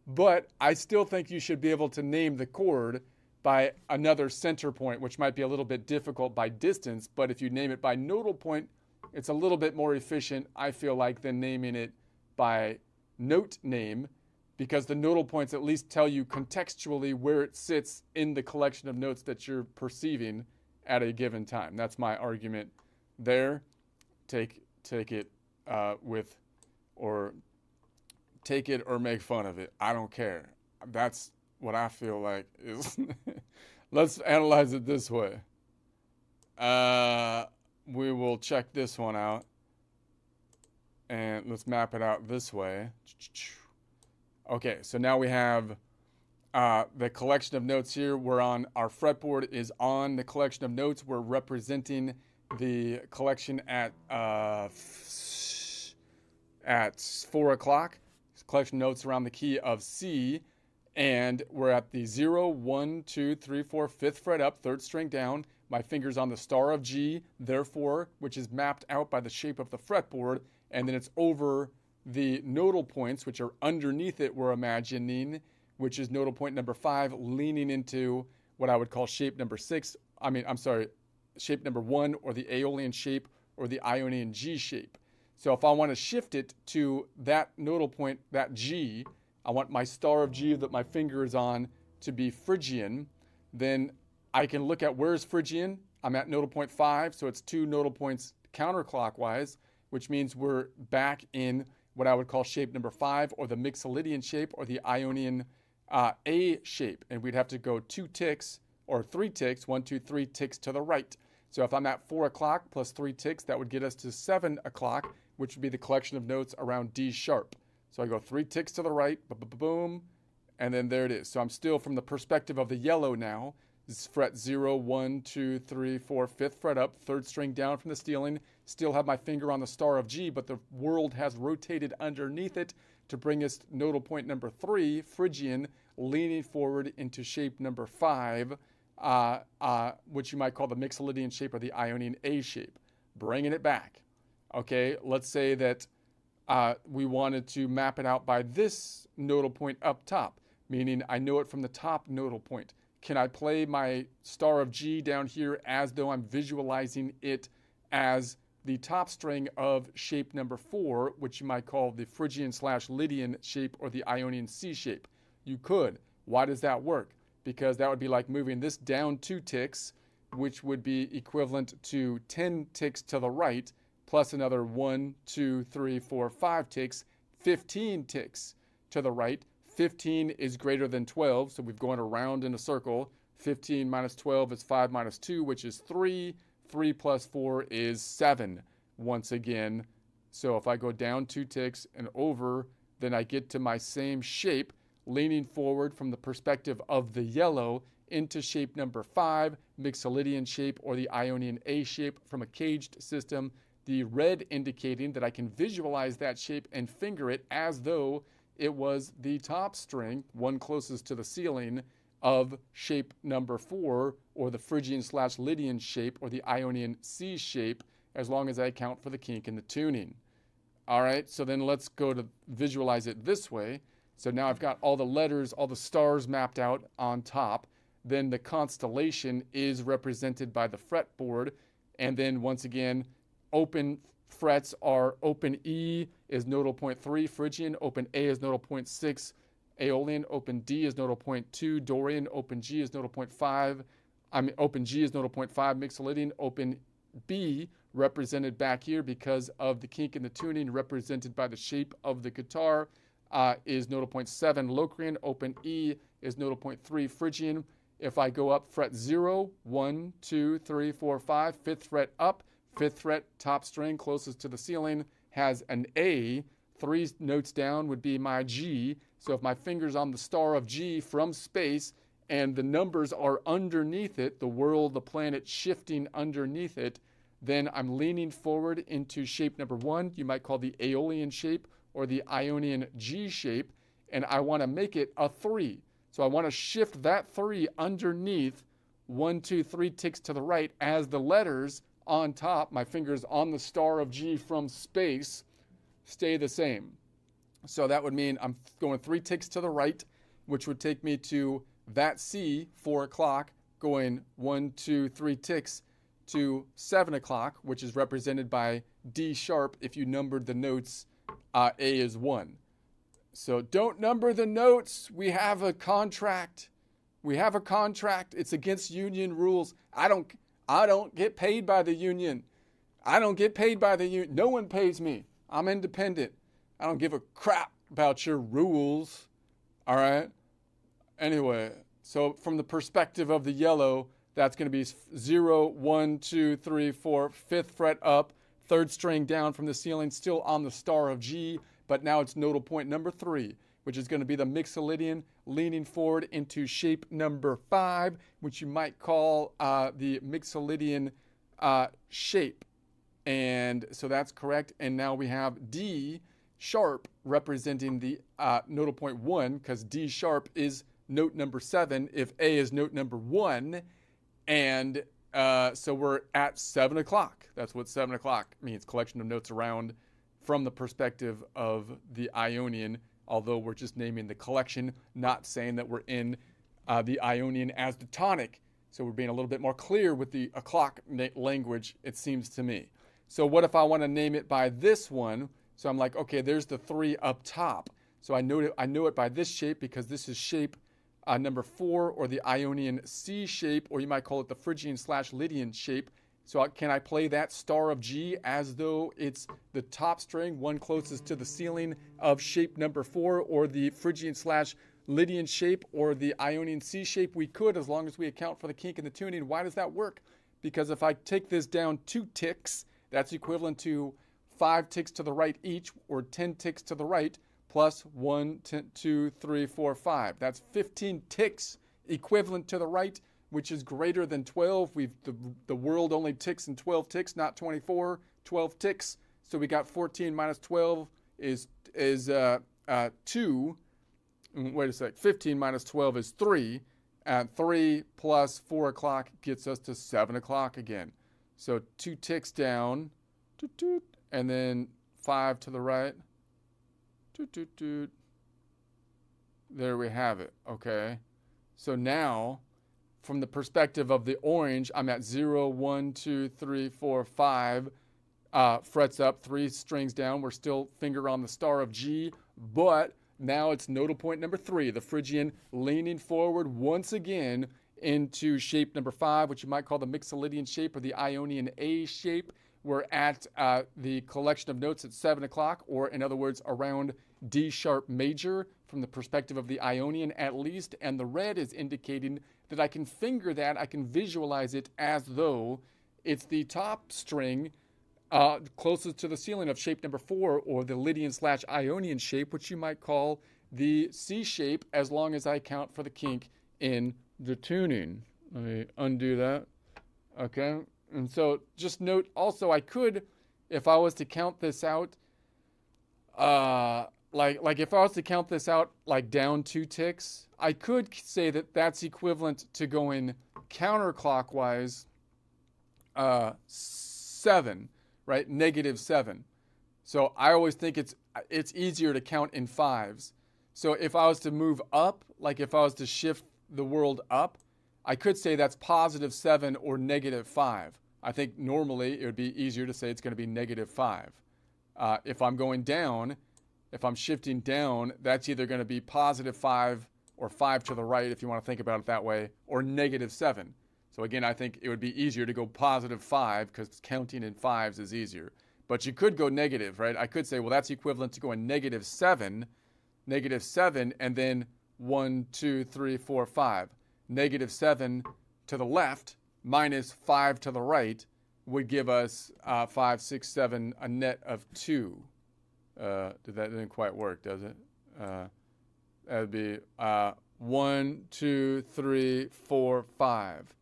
But I still think you should be able to name the chord by another center point, which might be a little bit difficult by distance. But if you name it by nodal point, it's a little bit more efficient, I feel like, than naming it by note name, because the nodal points at least tell you contextually where it sits in the collection of notes that you're perceiving at a given time. That's my argument there. Take it take it or make fun of it. I don't care. That's what I feel like is. Let's analyze it this way. We will check this one out, and let's map it out this way. Okay, so now we have the collection of notes here. We're on, our fretboard is on the collection of notes. We're representing the collection at 4 o'clock. Collection notes around the key of C, and we're at the 0, 1, 2, 3, 4, 5th fret up, 3rd string down. My finger's on the star of G, therefore, which is mapped out by the shape of the fretboard, and then it's over the nodal points, which are underneath it, we're imagining, which is nodal point number 5, leaning into what I would call shape number 6. Shape number 1, or the Aeolian shape, or the Ionian G shape. So if I want to shift it to that nodal point, that G, I want my star of G that my finger is on to be Phrygian, then I can look at where's Phrygian. I'm at nodal point 5, so it's 2 nodal points counterclockwise, which means we're back in what I would call shape number 5, or the Mixolydian shape, or the Ionian A shape. And we'd have to go 2 ticks, or 3 ticks, 1, 2, 3 ticks to the right. So if I'm at 4 o'clock plus 3 ticks, that would get us to 7 o'clock, which would be the collection of notes around D sharp. So I go 3 ticks to the right, boom, and then there it is. So I'm still from the perspective of the yellow now. This is fret 0, 1, 2, 3, 4, 5th fret up, 3rd string down from the ceiling. Still have my finger on the star of G, but the world has rotated underneath it to bring us nodal point number 3, Phrygian, leaning forward into shape number 5, which you might call the Mixolydian shape, or the Ionian A shape. Bringing it back. Okay, let's say that we wanted to map it out by this nodal point up top, meaning I know it from the top nodal point. Can I play my star of G down here as though I'm visualizing it as the top string of shape number 4, which you might call the Phrygian/Lydian shape, or the Ionian C shape? You could. Why does that work? Because that would be like moving this down 2 ticks, which would be equivalent to 10 ticks to the right, plus another 1, 2, 3, 4, 5 ticks, 15 ticks to the right. 15 is greater than 12, so we've gone around in a circle. 15 minus 12 is 5 minus 2, which is 3. 3 plus 4 is 7 once again. So if I go down 2 ticks and over, then I get to my same shape, leaning forward from the perspective of the yellow into shape number 5, Mixolydian shape, or the Ionian A shape from a caged system. The red indicating that I can visualize that shape and finger it as though it was the top string, one closest to the ceiling, of shape number 4, or the Phrygian/Lydian shape, or the Ionian C shape, as long as I account for the kink in the tuning. All right, so then let's go to visualize it this way. So now I've got all the letters, all the stars mapped out on top. Then the constellation is represented by the fretboard. And then once again, open frets are open E is nodal point 3 Phrygian, open A is nodal point 6 Aeolian, open D is nodal point 2 Dorian, open G is nodal point 5. Open G is nodal point 5 Mixolydian, open B represented back here because of the kink in the tuning, represented by the shape of the guitar, is nodal point 7 Locrian, open E is nodal point 3 Phrygian. If I go up fret 0, 1, 2, 3, 4, 5, 5th fret up, 5th fret top string closest to the ceiling has an A. 3 notes down would be my G. So if my finger's on the star of G from space and the numbers are underneath it, the world, the planet shifting underneath it, then I'm leaning forward into shape number 1, you might call the Aeolian shape, or the Ionian G shape, and I want to make it a 3. So I want to shift that 3 underneath 1, 2, 3 ticks to the right as the letters on top, my fingers on the star of G from space, stay the same. So that would mean I'm going 3 ticks to the right, which would take me to that C, 4 o'clock, going 1, 2, 3 ticks to 7 o'clock, which is represented by D sharp if you numbered the notes. A is 1. So don't number the notes. We have a contract. It's against union rules. I don't get paid by the union. No one pays me. I'm independent. I don't give a crap about your rules. All right? Anyway, so from the perspective of the yellow, that's going to be 0, 1, 2, 3, 4, 5th fret up, 3rd string down from the ceiling, still on the star of G, but now it's nodal point number 3, which is going to be the Mixolydian, leaning forward into shape number 5, which you might call the Mixolydian shape. And so that's correct. And now we have D sharp representing the nodal point 1, because D sharp is note number 7 if A is note number 1. And so we're at 7 o'clock. That's what 7 o'clock means, collection of notes around from the perspective of the Ionian, although we're just naming the collection, not saying that we're in the Ionian as the tonic. So we're being a little bit more clear with the clock language, it seems to me. So what if I want to name it by this one? So I'm like, okay, there's the 3 up top. So I know it by this shape because this is shape number 4, or the Ionian C shape, or you might call it the Phrygian/Lydian shape. So can I play that star of G as though it's the top string, one closest to the ceiling of shape number 4, or the Phrygian/Lydian shape, or the Ionian C shape? We could, as long as we account for the kink and the tuning. Why does that work? Because if I take this down 2 ticks, that's equivalent to 5 ticks to the right each, or 10 ticks to the right, plus 1, 2, 3, 4, 5. That's 15 ticks equivalent to the right, which is greater than 12. The world only ticks in 12 ticks, not 24. 12 ticks. So we got 14 minus 12 is 2. Wait a sec. 15 minus 12 is 3. And 3 plus 4 o'clock gets us to 7 o'clock again. So 2 ticks down, and then 5 to the right. There we have it. Okay. So now, from the perspective of the orange, I'm at 0, 1, 2, 3, 4, 5 frets up, 3 strings down. We're still finger on the star of G, but now it's nodal point number 3, the Phrygian, leaning forward once again into shape number 5, which you might call the Mixolydian shape or the Ionian A shape. We're at the collection of notes at 7 o'clock, or in other words, around D sharp major from the perspective of the Ionian at least. And the red is indicating that I can finger that, I can visualize it as though it's the top string closest to the ceiling of shape number 4, or the Lydian/Ionian shape, which you might call the C shape, as long as I account for the kink in the tuning. Let me undo that. Okay. And so just note also, I could, if I was to count this out, like if I was to count this out like down 2 ticks, I could say that that's equivalent to going counterclockwise 7, right? -7. So I always think it's easier to count in 5s. So if I was to move up, like if I was to shift the world up, I could say that's +7 or -5. I think normally it would be easier to say it's going to be -5. If I'm going down, if I'm shifting down, that's either going to be +5 or 5 to the right, if you want to think about it that way, or -7. So again, I think it would be easier to go +5 because counting in 5s is easier. But you could go negative, right? I could say, well, that's equivalent to going -7, and then 1, 2, 3, 4, 5. -7 to the left minus 5 to the right would give us 5, 6, 7, a net of 2. That didn't quite work, does it? That would be 1, 2, 3, 4, 5.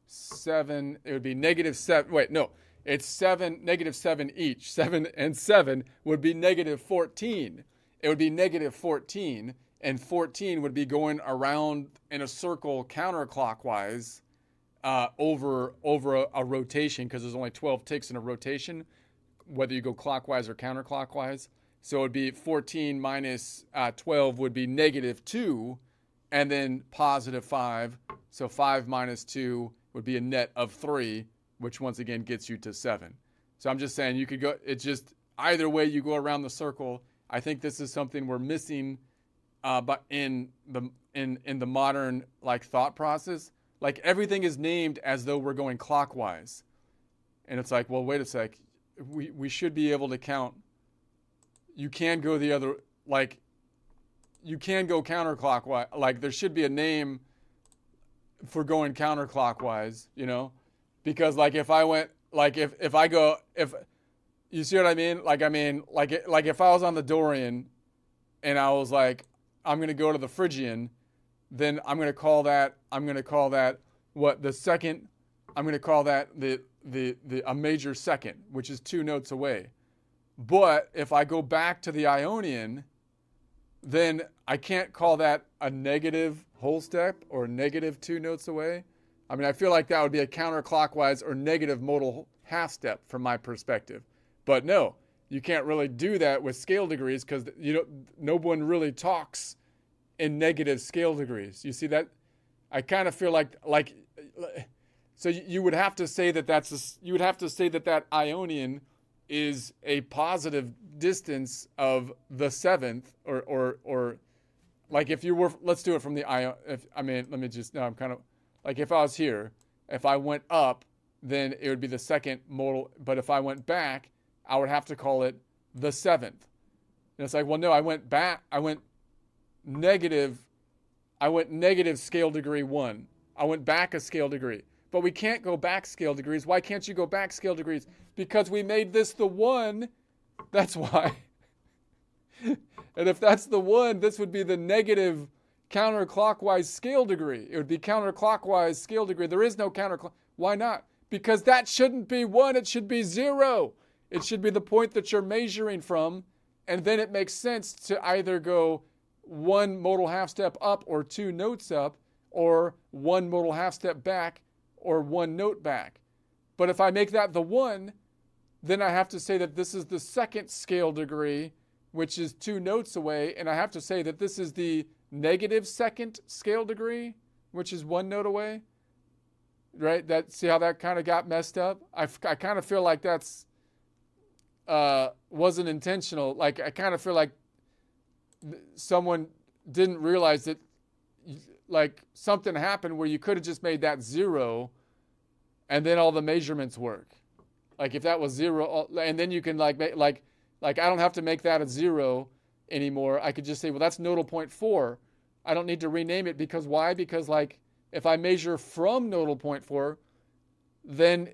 7, it would be -7. Wait, no. It's -7 each. 7 and 7 would be -14. It would be -14, and 14 would be going around in a circle counterclockwise over a rotation, because there's only 12 ticks in a rotation, whether you go clockwise or counterclockwise. So it would be 14 minus 12 would be -2, and then +5. So 5 minus 2 would be a net of 3, which once again gets you to 7. So I'm just saying you could go, it's just either way you go around the circle. I think this is something we're missing but in the modern like thought process. Like everything is named as though we're going clockwise. And it's like, well, wait a sec. We should be able to count. You can go the other, like, you can go counterclockwise. Like there should be a name for going counterclockwise, you know? Because like if I went, like if I go, if, you see what I mean? Like if I was on the Dorian and I was like, I'm going to go to the Phrygian, then I'm going to call that what the second, I'm going to call that a major second, which is 2 notes away. But if I go back to the Ionian, then I can't call that a negative whole step or negative 2 notes away. I mean, I feel like that would be a counterclockwise or negative modal half step from my perspective. But no, you can't really do that with scale degrees because no one really talks in negative scale degrees. You see that? I kind of feel like so you would have to say that you would have to say that that Ionian is a positive distance of the 7th, or like if you were, let's do it from the Ion. Let me just, no, I'm kind of like, if I was here, if I went up, then it would be the second modal, but if I went back, I would have to call it the 7th. And it's like, well, no, I went negative scale degree 1. I went back a scale degree. But we can't go back scale degrees. Why can't you go back scale degrees? Because we made this the 1. That's why. And if that's the 1, this would be the negative counterclockwise scale degree. It would be counterclockwise scale degree. There is no counterclockwise. Why not? Because that shouldn't be 1. It should be 0. It should be the point that you're measuring from. And then it makes sense to either go 1 modal half step up or 2 notes up, or 1 modal half step back or 1 note back. But if I make that the 1, then I have to say that this is the 2nd scale degree, which is 2 notes away, and I have to say that this is the negative 2nd scale degree, which is 1 note away. Right? See how that kind of got messed up? I kind of feel like that's wasn't intentional. Like, I kind of feel like someone didn't realize that, like, something happened where you could have just made that 0 and then all the measurements work. Like, if that was 0, and then you can like I don't have to make that a 0 anymore. I could just say, well, that's nodal point 4. I don't need to rename it, because why? Because, like, if I measure from nodal point 4, then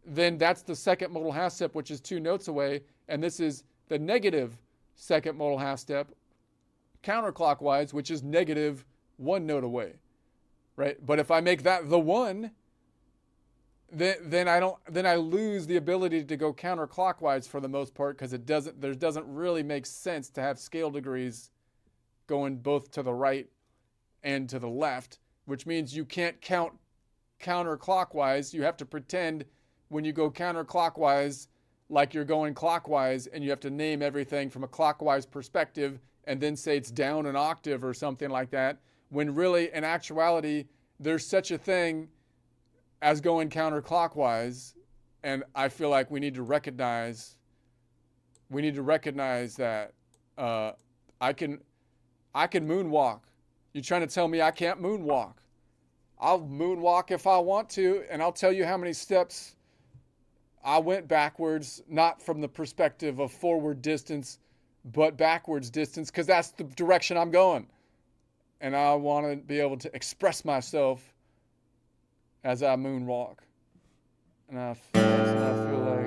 that's the 2nd modal half step, which is 2 notes away, and this is the negative 2nd modal half step counterclockwise, which is negative 1 note away, right? But if I make that the 1, then I lose the ability to go counterclockwise for the most part, because there doesn't really make sense to have scale degrees going both to the right and to the left, which means you can't count counterclockwise. You have to pretend when you go counterclockwise like you're going clockwise, and you have to name everything from a clockwise perspective and then say it's down an octave or something like that, when really, in actuality, there's such a thing as going counterclockwise. And I feel like we need to recognize that I can moonwalk. You're trying to tell me I can't moonwalk? I'll moonwalk if I want to, and I'll tell you how many steps I went backwards, not from the perspective of forward distance, but backwards distance, because that's the direction I'm going. And I want to be able to express myself as I moonwalk. And I feel like